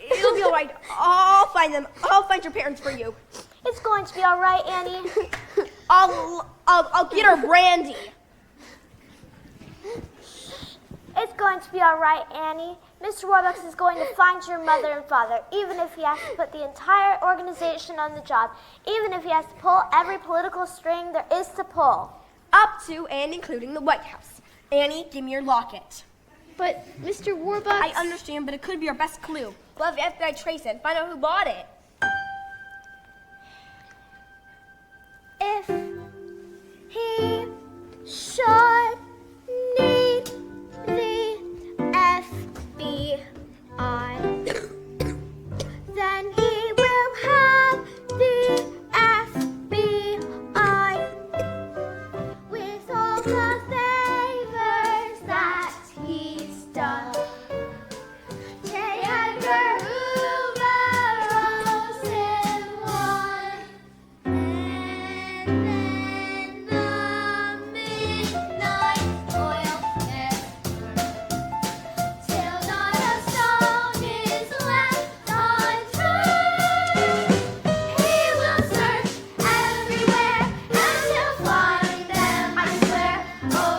It'll be all right. I'll find them. I'll find your parents for you. It's going to be all right, Annie. I'll get her brandy. It's going to be all right, Annie. Mr. Warbucks is going to find your mother and father, even if he has to put the entire organization on the job, even if he has to pull every political string there is to pull. Up to and including the White House. Annie, give me your locket. But, Mr. Warbucks... I understand, but it could be our best clue. We'll have the FBI trace it and find out who bought it. If he should need the FBI, then he will have the FBI with all the favors that he's done. J. Edgar Hoover rose in one, and then the midnight oil never, till not a stone is left unturned. He will search everywhere and he'll find them, I swear. Oh,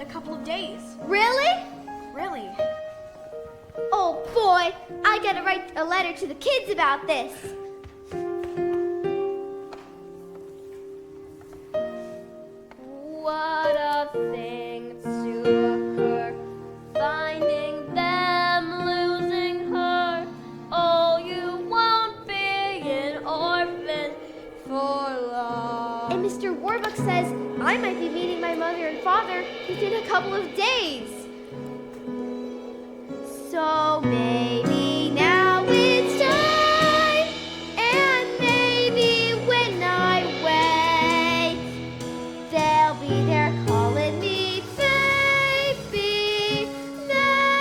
couple of days. Really? Really? Oh boy, I gotta write a letter to the kids about this. What a thing to occur, finding them, losing her. Oh, you won't be an orphan for long. And Mr. Warbuck says I might be meeting my mother and father within a couple of days. So maybe now it's time, and maybe when I wait, they'll be there calling me baby, maybe.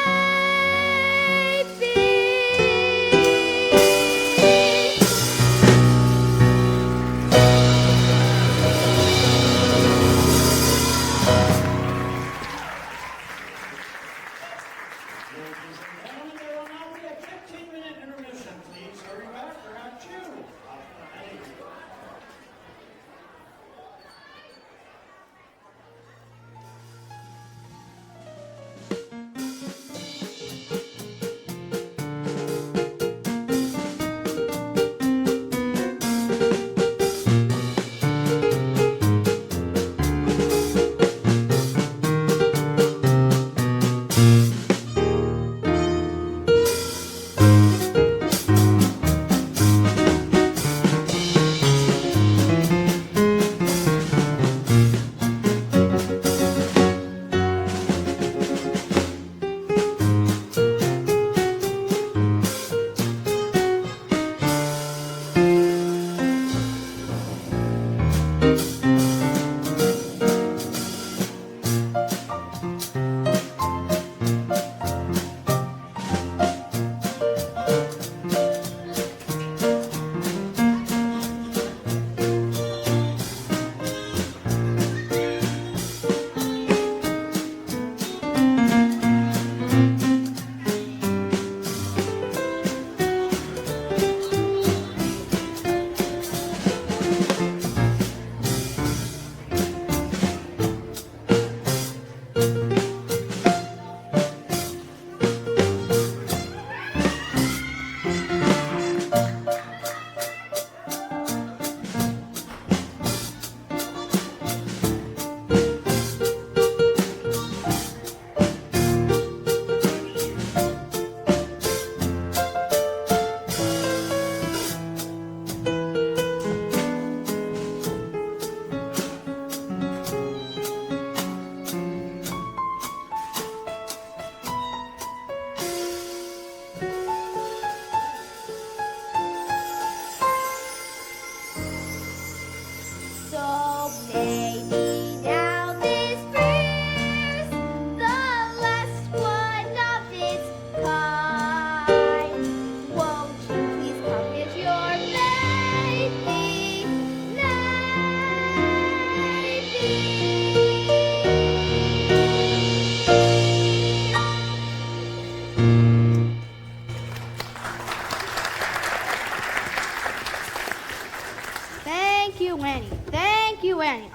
There will now be a 15-minute intermission. Please hurry back for Act 2.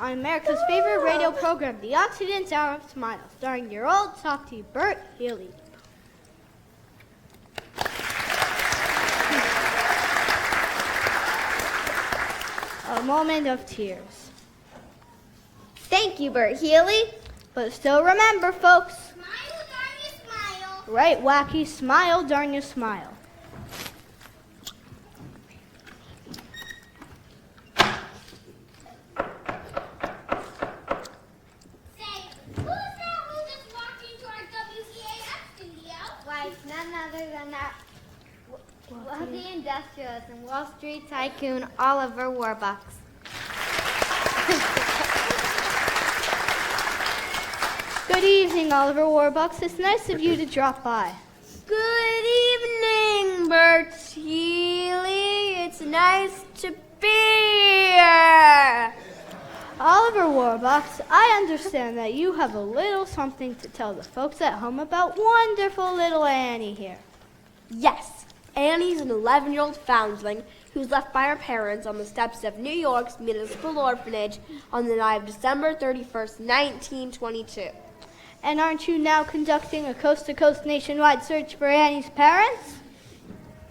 on America's favorite radio program, The Oxygen Sound of Smiles, starring your old softie, Bert Healy. A moment of tears. Thank you, Bert Healy. But still remember, folks. Smile, darn you, smile. Right, Wacky, smile, darn you, smile. Say, who's that who just walked into our WCAF studio? Why, it's none other than that wealthy industrialist and Wall Street tycoon Oliver Warbucks. Good evening, Oliver Warbucks. It's nice of you to drop by. Good evening, Bert Healy. It's nice to be here. Oliver Warbucks, I understand that you have a little something to tell the folks at home about wonderful little Annie here. Yes, Annie's an 11-year-old foundling who was left by her parents on the steps of New York's Municipal Orphanage on the night of December 31st, 1922. And aren't you now conducting a coast-to-coast nationwide search for Annie's parents?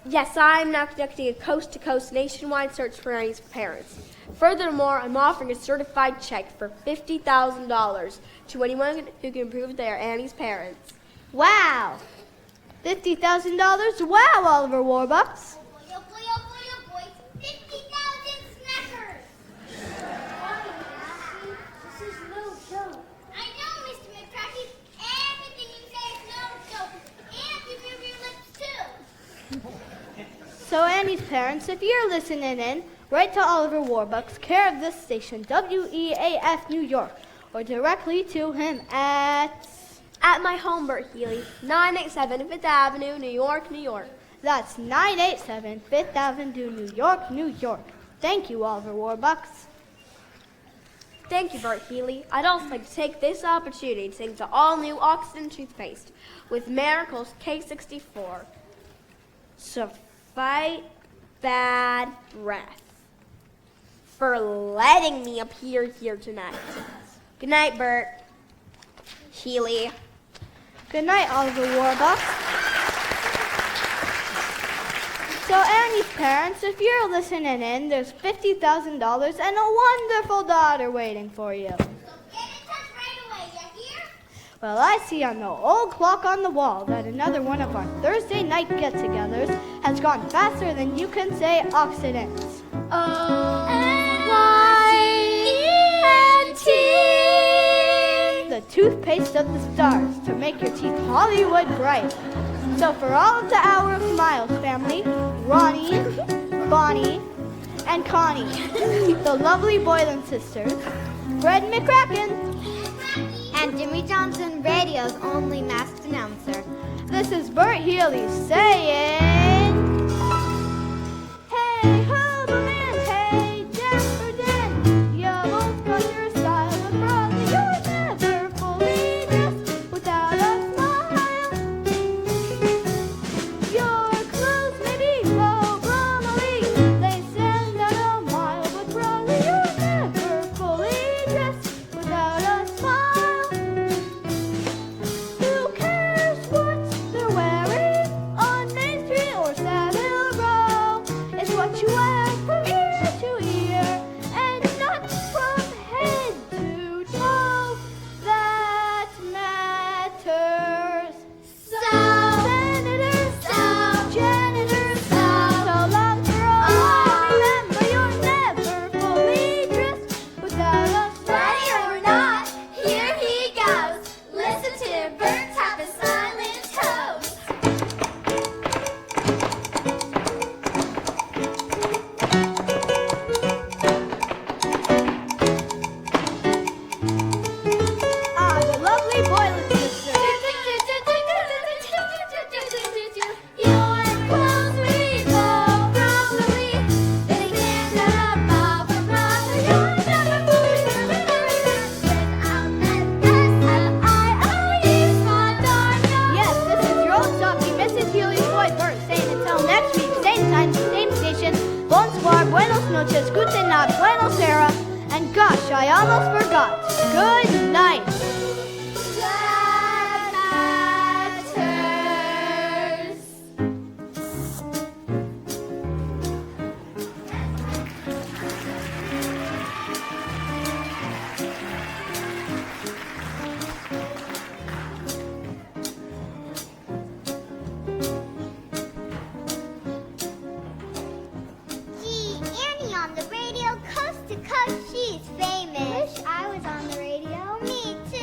Yes, I'm now conducting a coast-to-coast nationwide search for Annie's parents. Furthermore, I'm offering a certified check for $50,000 to anyone who can prove they are Annie's parents. Wow! $50,000? Wow, Oliver Warbucks! Boy, oh boy, oh boy, oh boy, 50,000 snackers! This is no joke. I know, Mr. McCracky. Everything you say is no joke. And you move your lips too. So Annie's parents, if you're listening in, write to Oliver Warbucks, care of this station, WEAF New York, or directly to him at my home, Bert Healy, 987 Fifth Avenue, New York, New York. That's 987 Fifth Avenue, New York, New York. Thank you, Oliver Warbucks. Thank you, Bert Healy. I'd also like to take this opportunity to thank the all-new Oxygen toothpaste with Miracles K64. So fight bad breath for letting me appear here tonight. Good night, Bert Healy. Good night, Oliver Warbucks. So Annie's parents, if you're listening in, there's $50,000 and a wonderful daughter waiting for you. So get in touch right away, you hear? Well, I see on the old clock on the wall that another one of our Thursday night get-togethers has gone faster than you can say Occidents. The toothpaste of the stars to make your teeth Hollywood bright. So for all of the Hour of Miles family, Ronnie, Bonnie, and Connie, the lovely Boylan sisters, Fred McCracken, And Jimmy Johnson, radio's only masked announcer. this is Bert Healy saying, hey, Huberman, hey, Jasper Den, you both got your style, but probably you're never fully dressed without a smile. Your clothes may be so bromely, they stand out a mile, but probably you're never fully dressed without a smile. Who cares what they're wearing on Main Street or Savile Row? It's what you wear from ear to ear and not from head to toe that matters. So, senators, so, janitors, so long for all. Remember, you're never fully dressed without a Ready smile. or not, here he goes. Listen to Bert tap his silent toes. The lovely Boylan sisters. Your clothes may go properly, they stand out a mile from brother. You're never fully dressed without that S-L-I-O-U, small dark nose. Yes, this is your old softy, Mrs. Healy's boy Bert, saying until next week, same time, same station. Bonsoir, buenos noches, guten nacht, buenos era, and gosh, I almost forgot. Good night. That matters. Gee, Annie on the radio, coast to coast, she's famous. Wish I was on the radio. Me too.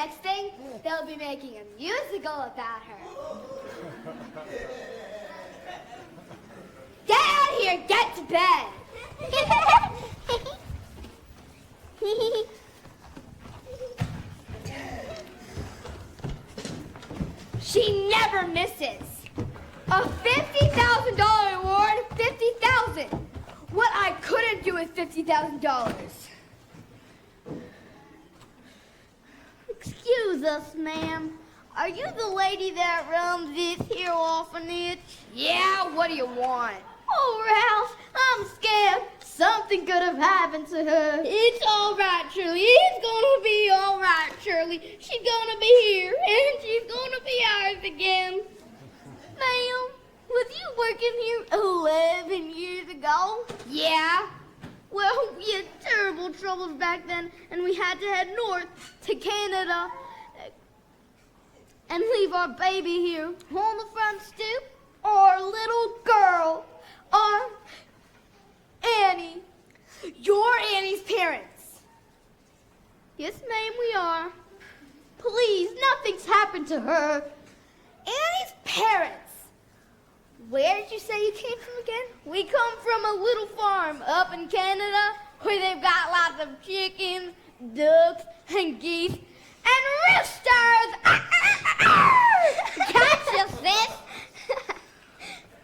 next thing, they'll be making a musical about her. Get out of here, get to bed. She never misses. A $50,000 award, $50,000. What I couldn't do with $50,000. Excuse us, ma'am. Are you the lady that runs this here orphanage? Yeah, what do you want? Oh, Ralph, I'm scared. Something could have happened to her. It's all right, Shirley. It's gonna be all right, Shirley. She's gonna be here, and she's gonna be ours again. Ma'am, was you working here 11 years ago? Yeah. Well, we had terrible troubles back then, and we had to head north to Canada and leave our baby here on the front stoop. Our little girl, our Annie. You're Annie's parents. Yes, ma'am, we are. Please, nothing's happened to her. Annie's parents. Where did you say you came from again? We come from a little farm up in Canada where they've got lots of chickens, ducks, and geese, and roosters! Gotcha, sis!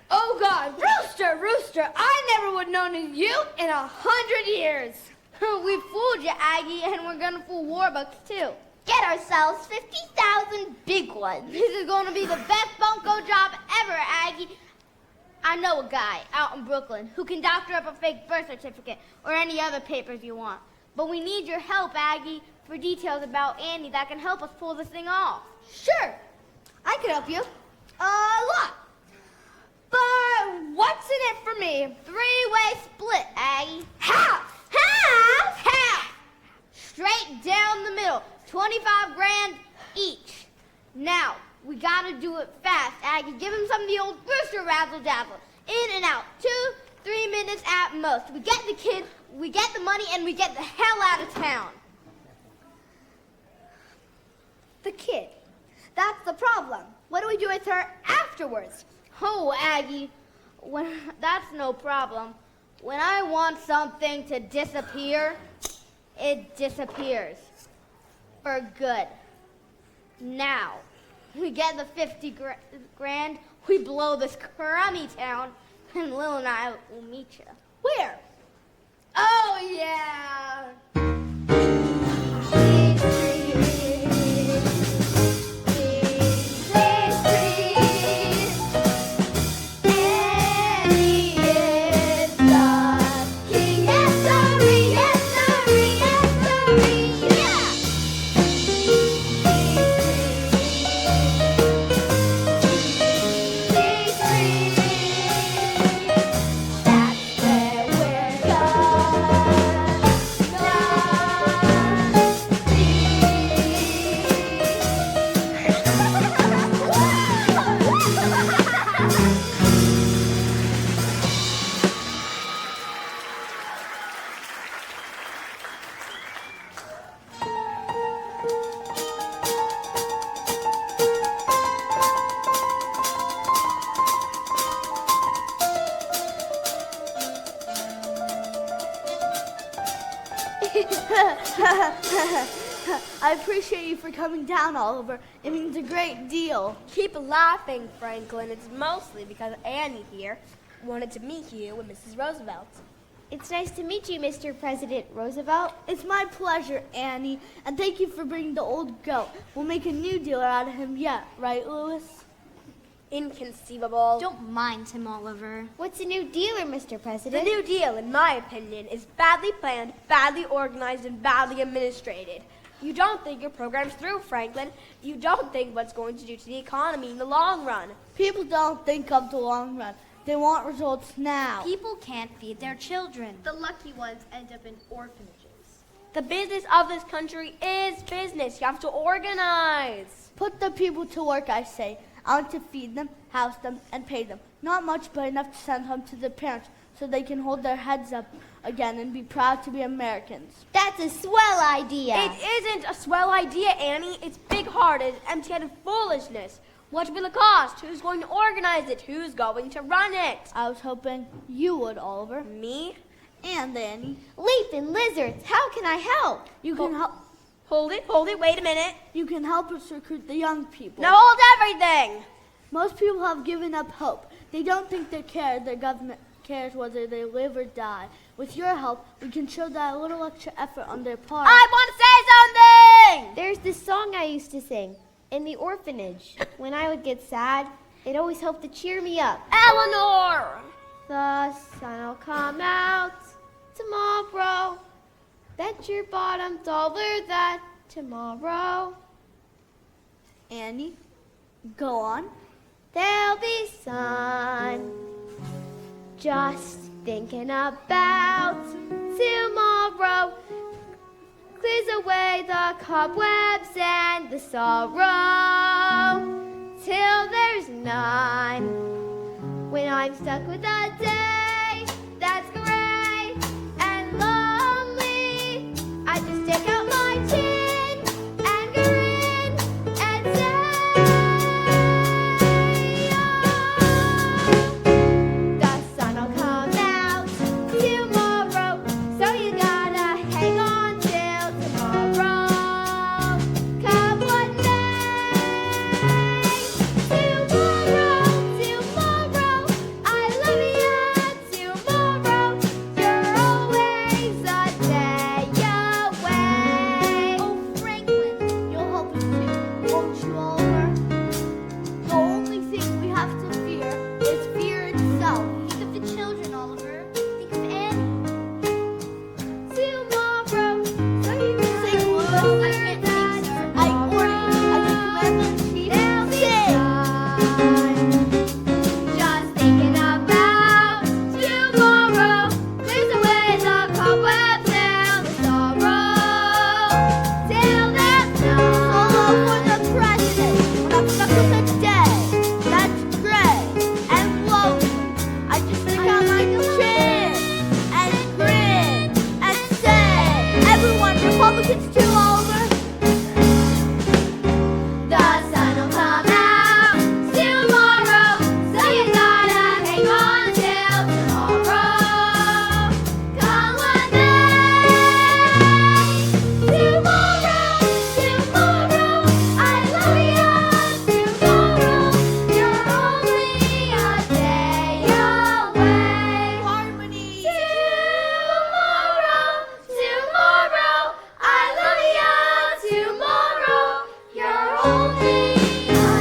Oh God, Rooster, Rooster, I never would have known you in 100 years. We fooled you, Aggie, and we're gonna fool Warbucks too. Get ourselves 50,000 big ones. This is gonna be the best bunco job ever, Aggie. I know a guy out in Brooklyn who can doctor up a fake birth certificate or any other papers you want. But we need your help, Aggie, for details about Annie that can help us pull this thing off. Sure, I can help you. A lot. But what's in it for me? Three-way split, Aggie. Half. Half? Half. Straight down the middle. 25 grand each. Now, we gotta do it fast, Aggie. Give him some of the old Brewster razzle-dazzle. In and out. 2-3 minutes at most. We get the kid, we get the money, and we get the hell out of town. The kid. That's the problem. What do we do with her afterwards? Oh, Aggie, that's no problem. When I want something to disappear, it disappears. For good. Now, we get the 50 grand, we blow this crummy town, and Lil and I will meet you. Where? Oh, yeah. I appreciate you for coming down, Oliver. It means a great deal. Keep laughing, Franklin. It's mostly because Annie here wanted to meet you with Mrs. Roosevelt. It's nice to meet you, Mr. President Roosevelt. It's my pleasure, Annie, and thank you for bringing the old goat. We'll make a new dealer out of him yet, right, Louis? Inconceivable. Don't mind him, Oliver. What's a new dealer, Mr. The President? New Deal, in my opinion, is badly planned, badly organized, and badly administrated. You don't think your program's through, Franklin. You don't think what's going to do to the economy in the long run. People don't think of the long run. They want results now. People can't feed their children. The lucky ones end up in orphanages. The business of this country is business. You have to organize. Put the people to work, I say, I want to feed them, house them, and pay them. Not much, but enough to send home to their parents so they can hold their heads up again and be proud to be Americans. That's a swell idea. It isn't a swell idea, Annie. It's big-hearted, empty-headed foolishness. What will it cost? Who's going to organize it? Who's going to run it? I was hoping you would, Oliver. Me? And Annie. Leaping lizards, how can I help? You can help. Hold it, wait a minute. You can help us recruit the young people. Now hold everything! Most people have given up hope. They don't think their government cares whether they live or die. With your help, we can show that a little extra effort on their part. I want to say something! There's this song I used to sing in the orphanage. When I would get sad, it always helped to cheer me up. Eleanor! The sun'll come out tomorrow. Bet your bottom dollar that tomorrow Annie, go on. there'll be sun. Just thinking about tomorrow clears away the cobwebs and the sorrow till there's none. When I'm stuck with a day that's gray and lonely, I just stick out my chin and grin and say, oh, the sun'll come out tomorrow, so you gotta hang on till tomorrow. Come what may, tomorrow, I love you tomorrow. You're always a day away. Oh, Franklin, you'll help us too, won't you, Oliver? The only thing we have to fear is fear itself. Think of the children, Oliver. Think of Annie. Tomorrow, so you Sing, Louis. I can't sing, sir. I order you. I just command the chief. there'll be Sing. sun. Just thinking about tomorrow clears away the cobwebs and the sorrow till there's Solo none. for the president. When I'm stuck with a day that's gray and lonely, I just stick out my chin and grin and say, everyone, Republicans too, Oliver. The sun'll come out tomorrow, so you gotta hang on till tomorrow. Come what may, tomorrow, I love you tomorrow. You're only a day away. Harmony. Tomorrow, I love you tomorrow. You're only a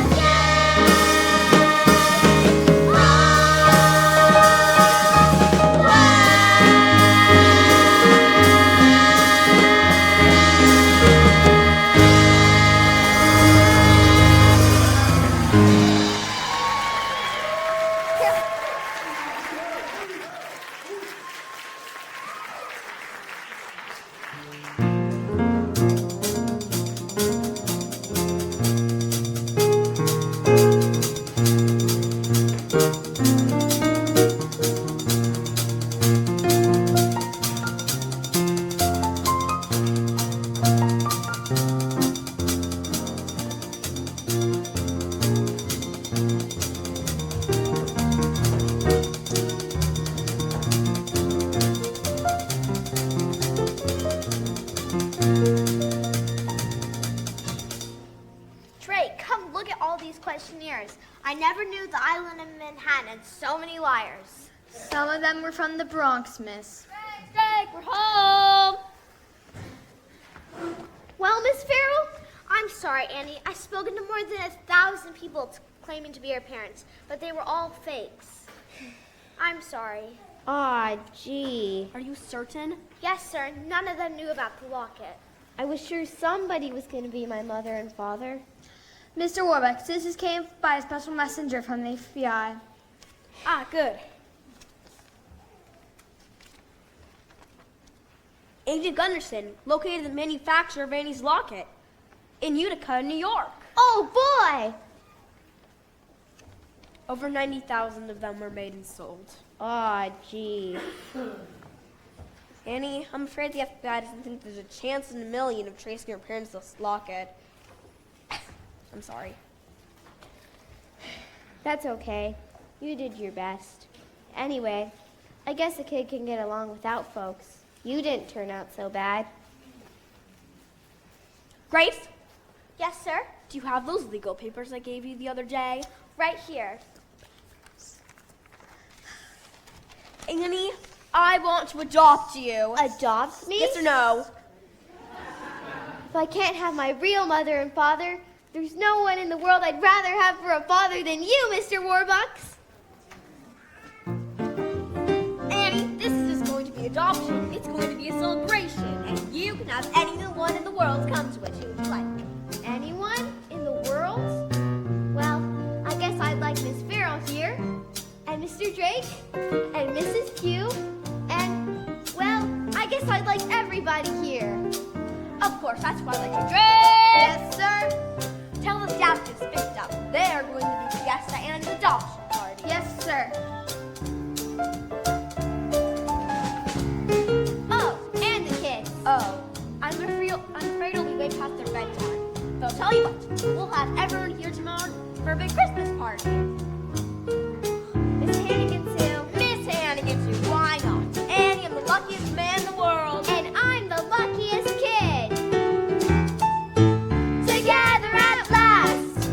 Trey, come look at all these questionnaires. I never knew the island of Manhattan had so many liars. Some of them were from the Bronx, miss. Greg, we're home! Well, Miss Farrell, I'm sorry, Annie. I've spoken to more than 1,000 people claiming to be her parents, but they were all fakes. I'm sorry. Aw, gee. Are you certain? Yes, sir. None of them knew about the locket. I was sure somebody was going to be my mother and father. Mr. Warbeck, this came by a special messenger from the FBI. Ah, good. Agent Gunderson located the manufacturer of Annie's locket in Utica, New York. Oh, boy! Over 90,000 of them were made and sold. Aw, gee. Annie, I'm afraid the FBI doesn't think there's a chance in a million of tracing your parents' locket. I'm sorry. That's okay. You did your best. Anyway, I guess a kid can get along without folks. You didn't turn out so bad. Grace, Yes, sir. do you have those legal papers I gave you the other day? Right here. Annie, I want to adopt you. Adopt me? Yes or no? If I can't have my real mother and father, there's no one in the world I'd rather have for a father than you, Mr. Warbucks. Annie, this is just going to be adoption. It's going to be a celebration, and you can have anyone in the world come to it you would like. Anyone in the world? Well, I guess I'd like Miss Farrell here, and Mr. Drake, and Mrs. Pugh, and, well, I guess I'd like everybody here. Of course, that's why I like you, Drake. Yes, sir. Tell the staff to pick up. They're going to be the guests at Annie's adoption party. Yes, sir. Oh, and the kids. Oh, I'm afraid it'll be way past their bedtime. But I'll tell you what, we'll have everyone here tomorrow for a big Christmas party. Miss Hannigan, too. Miss Hannigan, too. Why not? Annie, I'm the luckiest man in the world. And I'm the luckiest kid. Together at last,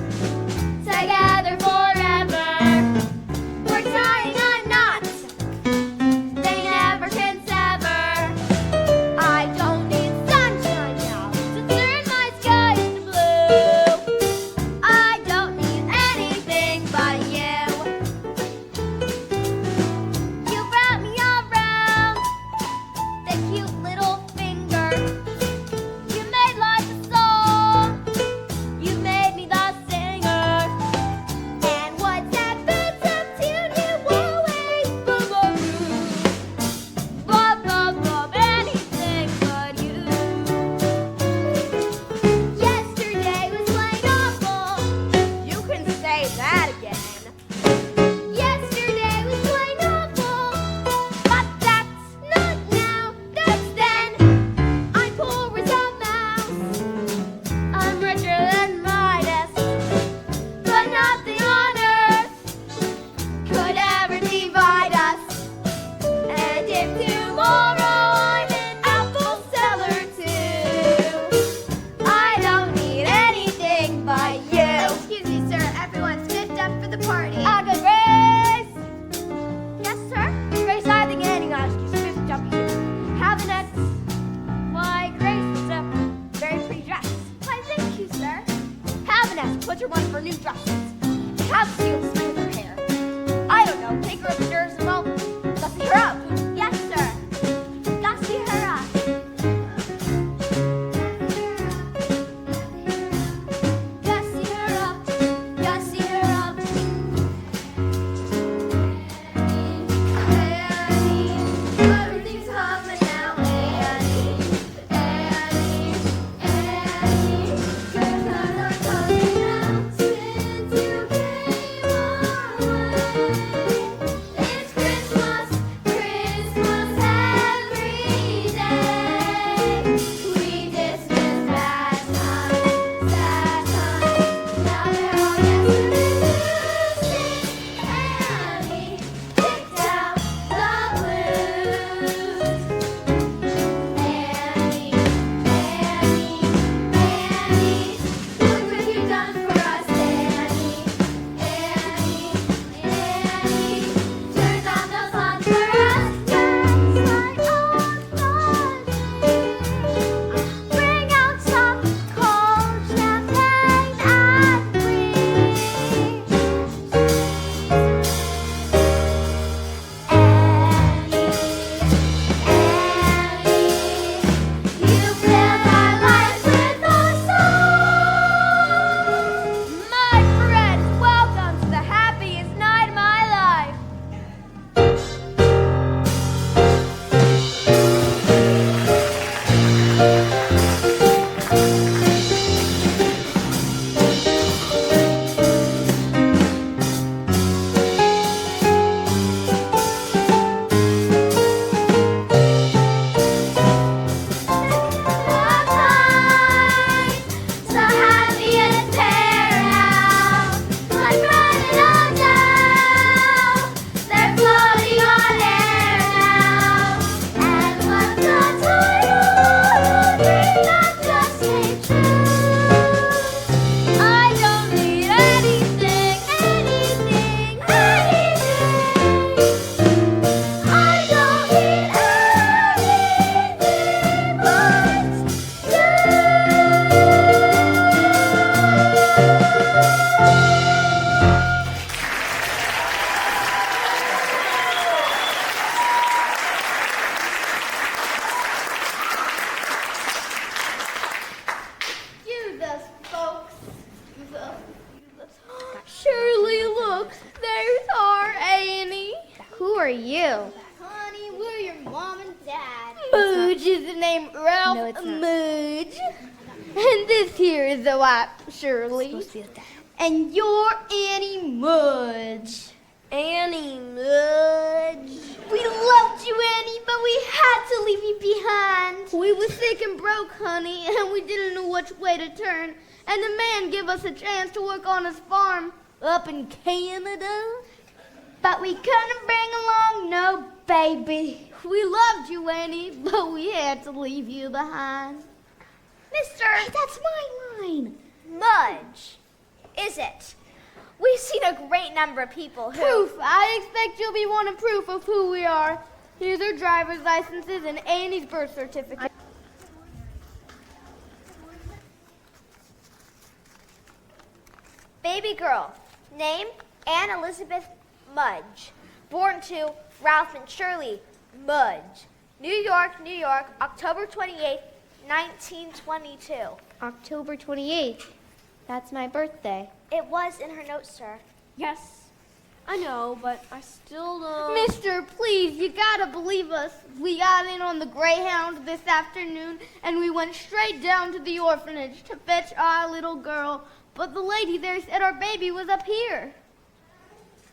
you? Honey, we're your mom and dad. Mudge is the name, Ralph. No, it's not. Mudge. And this here is the wife, Shirley. And you're Annie Mudge. Annie Mudge. We loved you, Annie, but we had to leave you behind. We were sick and broke, honey, and we didn't know which way to turn. And the man gave us a chance to work on his farm up in Canada. But we couldn't bring along no baby. We loved you, Annie, but we had to leave you behind. Mr. That's my line. Mudge, is it? We've seen a great number of people who... Proof. I expect you'll be wanting proof of who we are. Here's our driver's licenses and Annie's birth certificate. Baby girl, name Anne Elizabeth Mudge. Born to Ralph and Shirley Mudge. New York, October 28th, 1922. October 28th. That's my birthday. It was in her notes, sir. Yes, I know, but I still don't. Mister, please, you gotta believe us. We got in on the Greyhound this afternoon, and we went straight down to the orphanage to fetch our little girl. But the lady there said our baby was up here.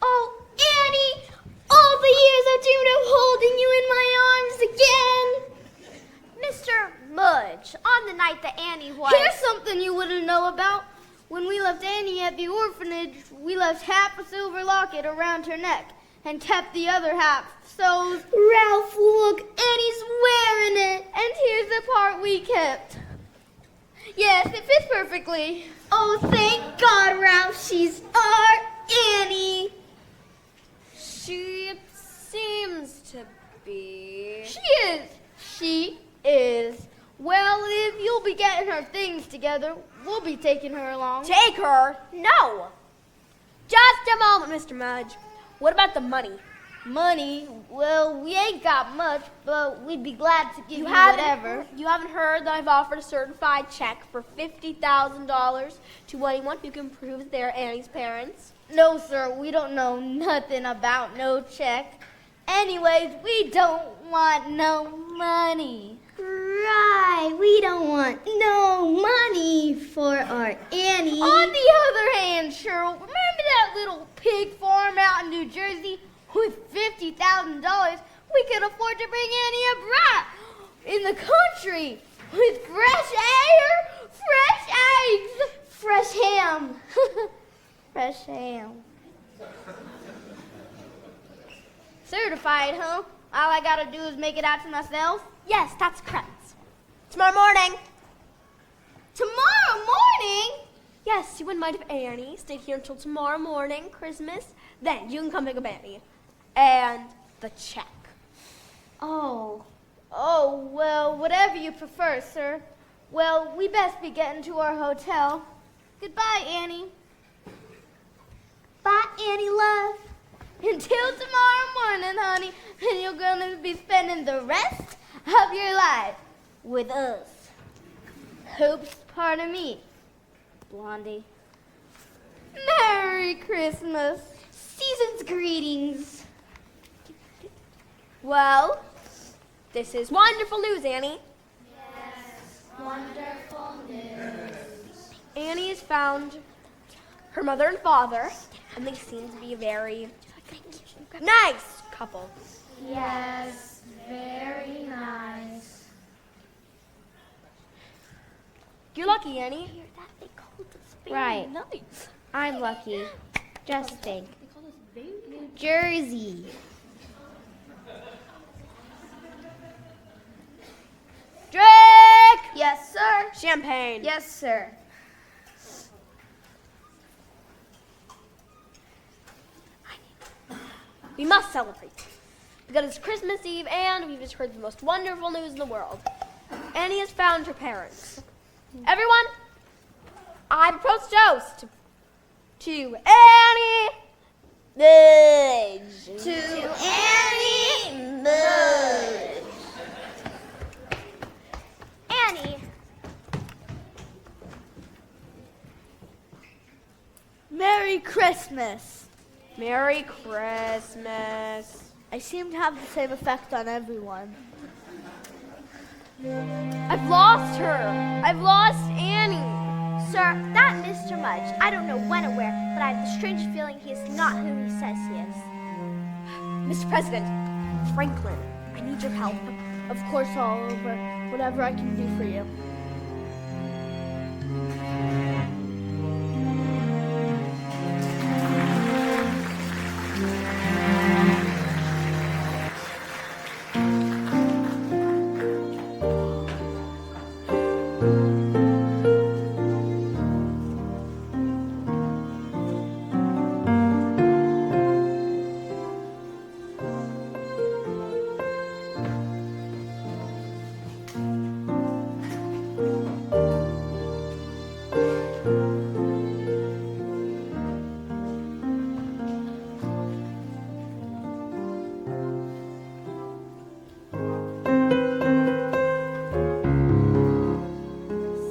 Oh, Annie, all the years I dreamed of holding you in my arms again. Mr. Mudge, on the night that Annie was... Here's something you wouldn't know about. When we left Annie at the orphanage, we left half a silver locket around her neck and kept the other half. So, Ralph, look, Annie's wearing it. and here's the part we kept. Yes, it fits perfectly. Oh, thank God, Ralph, she's our Annie. She seems to be... She is. Well, if you'll be getting her things together, we'll be taking her along. Take her? No. Just a moment, Mr. Mudge. What about the money? Money? Well, we ain't got much, but we'd be glad to give you whatever. You haven't heard that I've offered a certified check for $50,000 to anyone who can prove that they're Annie's parents? No, sir, we don't know nothing about no check. Anyways, we don't want no money. Right, we don't want no money for our Annie. On the other hand, Cheryl, remember that little pig farm out in New Jersey? With $50,000, we could afford to bring Annie a brat in the country with fresh air, fresh eggs, fresh ham. fresh ham. Certified, huh? All I gotta do is make it out to myself? Yes, that's correct. Tomorrow morning. Tomorrow morning? Yes, you wouldn't mind if Annie stayed here until tomorrow morning, Christmas. Then you can come pick up Annie. And the check. Oh. Oh, well, whatever you prefer, sir. Well, we best be getting to our hotel. Goodbye, Annie. Bye, Annie love. Until tomorrow morning, honey, and you're gonna be spending the rest of your life with us. Hope's part of me, Blondie. Merry Christmas. Season's greetings. Well, this is wonderful news, Annie. Yes, wonderful news. Annie has found her mother and father, and they seem to be a very nice couple. Yes, very nice. You're lucky, Annie. Right. Nice. I'm lucky. Just think. New Jersey. Drake! Yes, sir. Champagne. Yes, sir. We must celebrate. Because it's Christmas Eve and we've just heard the most wonderful news in the world. Annie has found her parents. Everyone, I propose a toast to Annie Mudge. To Annie Mudge. Annie. Merry Christmas. Merry Christmas. I seem to have the same effect on everyone. I've lost her. I've lost Annie. Sir, that Mr. Mudge, I don't know when or where, but I have the strange feeling he is not who he says he is. Mr. President, Franklin, I need your help. Of course, Oliver. Whatever I can do for you.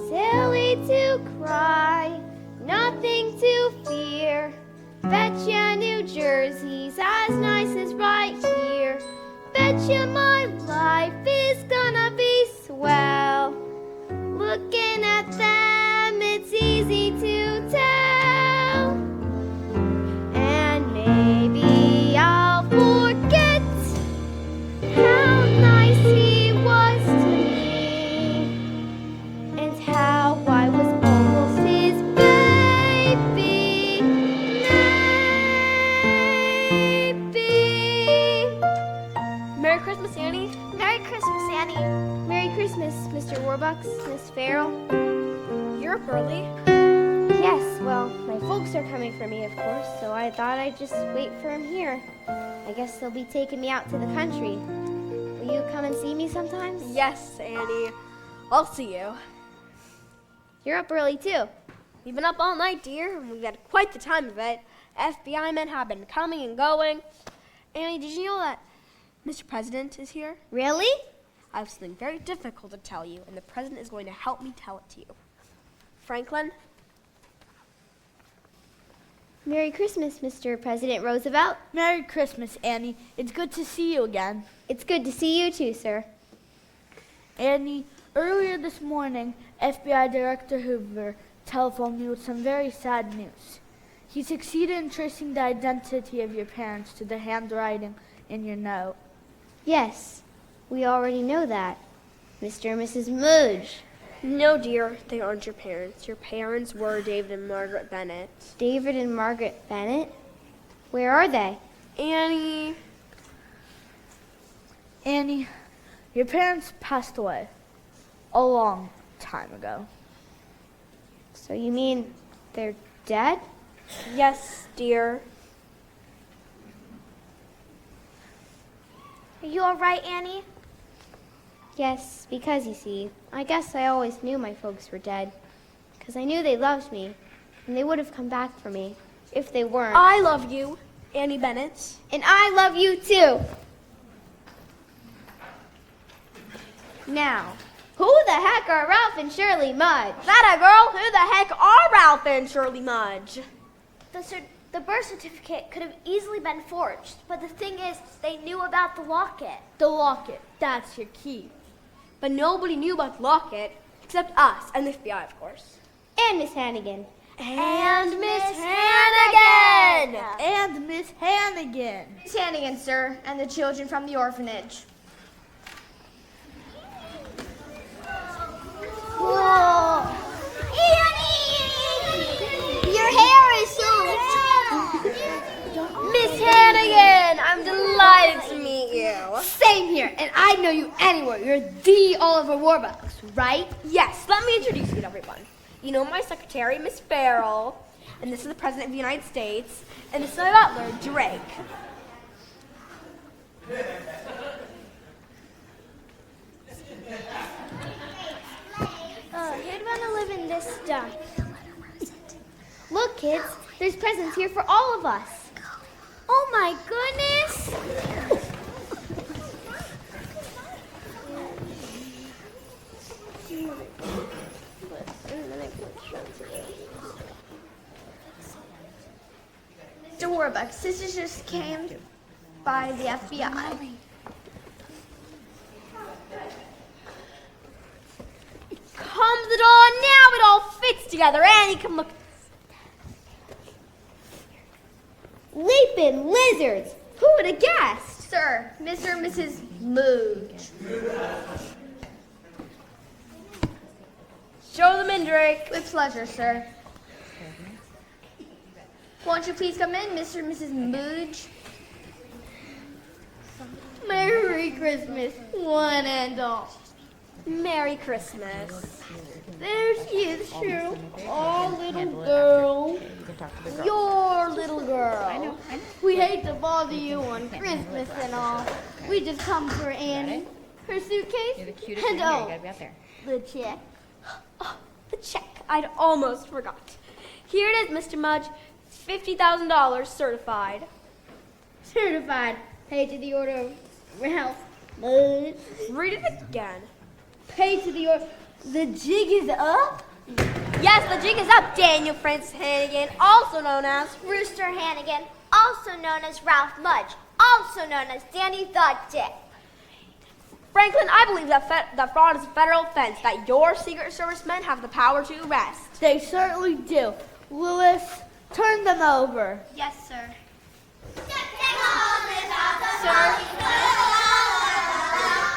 Silly to cry, nothing to fear. Betcha New Jersey's as nice as right here. Betcha my life is gonna be swell. Looking at them, it's easy to tell. And maybe I'll forget how nice he was to me, and how I was almost his baby. Maybe. Merry Christmas, Annie. Merry Christmas, Annie. Merry Christmas, Mr. Warbucks, Miss Farrell. You're up early. Yes, well, my folks are coming for me, of course, so I thought I'd just wait for them here. I guess they'll be taking me out to the country. Will you come and see me sometimes? Yes, Annie. I'll see you. You're up early, too. We've been up all night, dear, and we've had quite the time of it. FBI men have been coming and going. Annie, did you know that Mr. President is here? Really? I have something very difficult to tell you, and the President is going to help me tell it to you. Franklin? Merry Christmas, Mr. President Roosevelt. Merry Christmas, Annie. It's good to see you again. It's good to see you, too, sir. Annie, earlier this morning, FBI Director Hoover telephoned me with some very sad news. He succeeded in tracing the identity of your parents to the handwriting in your note. Yes, we already know that. Mr. and Mrs. Mudge. No, dear, they aren't your parents. Your parents were David and Margaret Bennett. David and Margaret Bennett? Where are they? Annie. Annie, your parents passed away a long time ago. So you mean they're dead? Yes, dear. Are you all right, Annie? Yes, because you see, I guess I always knew my folks were dead. Because I knew they loved me, and they would have come back for me if they weren't. I love you, Annie Bennett. And I love you too. Now, who the heck are Ralph and Shirley Mudge? That a girl? Who the heck are Ralph and Shirley Mudge? The birth certificate could have easily been forged, but the thing is, they knew about the locket. The locket, that's your key. But nobody knew about the locket except us and the FBI, of course. And Miss Hannigan. And Miss Hannigan! And Miss Hannigan. Miss Hannigan, sir, and the children from the orphanage. Whoa! Annie! Your hair is so... Miss Hannigan, I'm delighted to meet you. Same here, and I'd know you anywhere. You're the Oliver Warbucks, right? Yes, let me introduce you to everyone. You know my secretary, Miss Farrell, and this is the President of the United States, and this is my butler, Drake. Who'd want to live in this stuff? Look, kids, there's presents here for all of us. Oh my goodness! Mr. Warbucks, sisters just came by the FBI. Comes it all now, it all fits together. Annie, come look. Leaping lizards! Who would have guessed? Sir, Mr. and Mrs. Mooge. Show them in, Drake. With pleasure, sir. Won't you please come in, Mr. and Mrs. Mooge? Merry Christmas, one and all. Merry Christmas. There she is, Cheryl. Oh, little girl. Your little girl. I know. We hate to bother you on Christmas and all. We just come for Annie, her suitcase, and the check. Oh, the check. I'd almost forgot. Here it is, Mr. Mudge. $50,000 certified. Certified. Paid to the order of Ralph Mudge. Read it again. Paid to the order. The jig is up? Yes, the jig is up, Daniel Francis Hannigan, also known as Rooster Hannigan, also known as Ralph Mudge, also known as Danny the Dick. Franklin, I believe that fraud is a federal offense that your Secret Service men have the power to arrest. They certainly do. Lewis, turn them over. Yes, sir.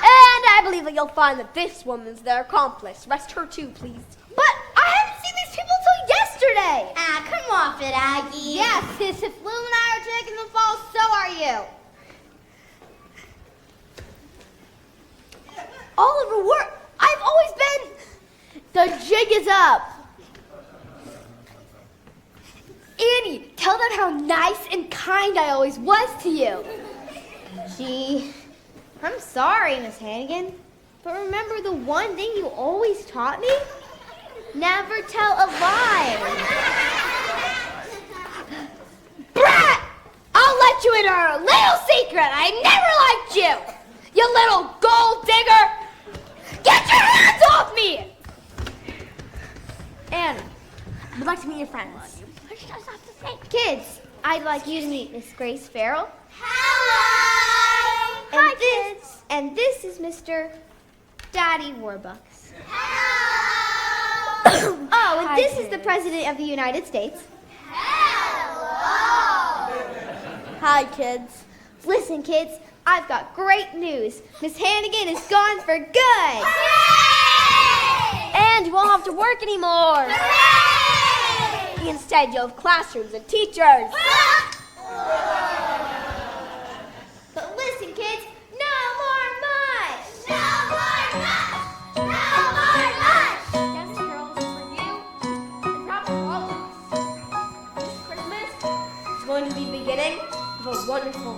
And I believe that you'll find that this woman's their accomplice. Arrest her too, please. But I haven't seen these people till yesterday. Ah, come off it, Aggie. Yes, sis, if Lou and I are taking the fall, so are you. Oliver, I've always been... The jig is up. Annie, tell them how nice and kind I always was to you. Gee, I'm sorry, Miss Hannigan. But remember the one thing you always taught me? Never tell a lie. Brat! I'll let you in on a little secret. I never liked you. You little gold digger. Get your hands off me! Anne, we'd like to meet your friends. Kids, I'd like you to meet Miss Grace Farrell. Hello! And this is Mr. Daddy Warbucks. Hello! Oh, and this is the President of the United States. Hello! Hi, kids. Listen, kids, I've got great news. Miss Hannigan is gone for good. Hooray! And you won't have to work anymore. Hooray! Instead, you'll have classrooms and teachers. But listen, kids, no more mush. No more mush! No more mush! Yes, girls, for you, and probably for all of us. This Christmas is going to be the beginning of a wonderful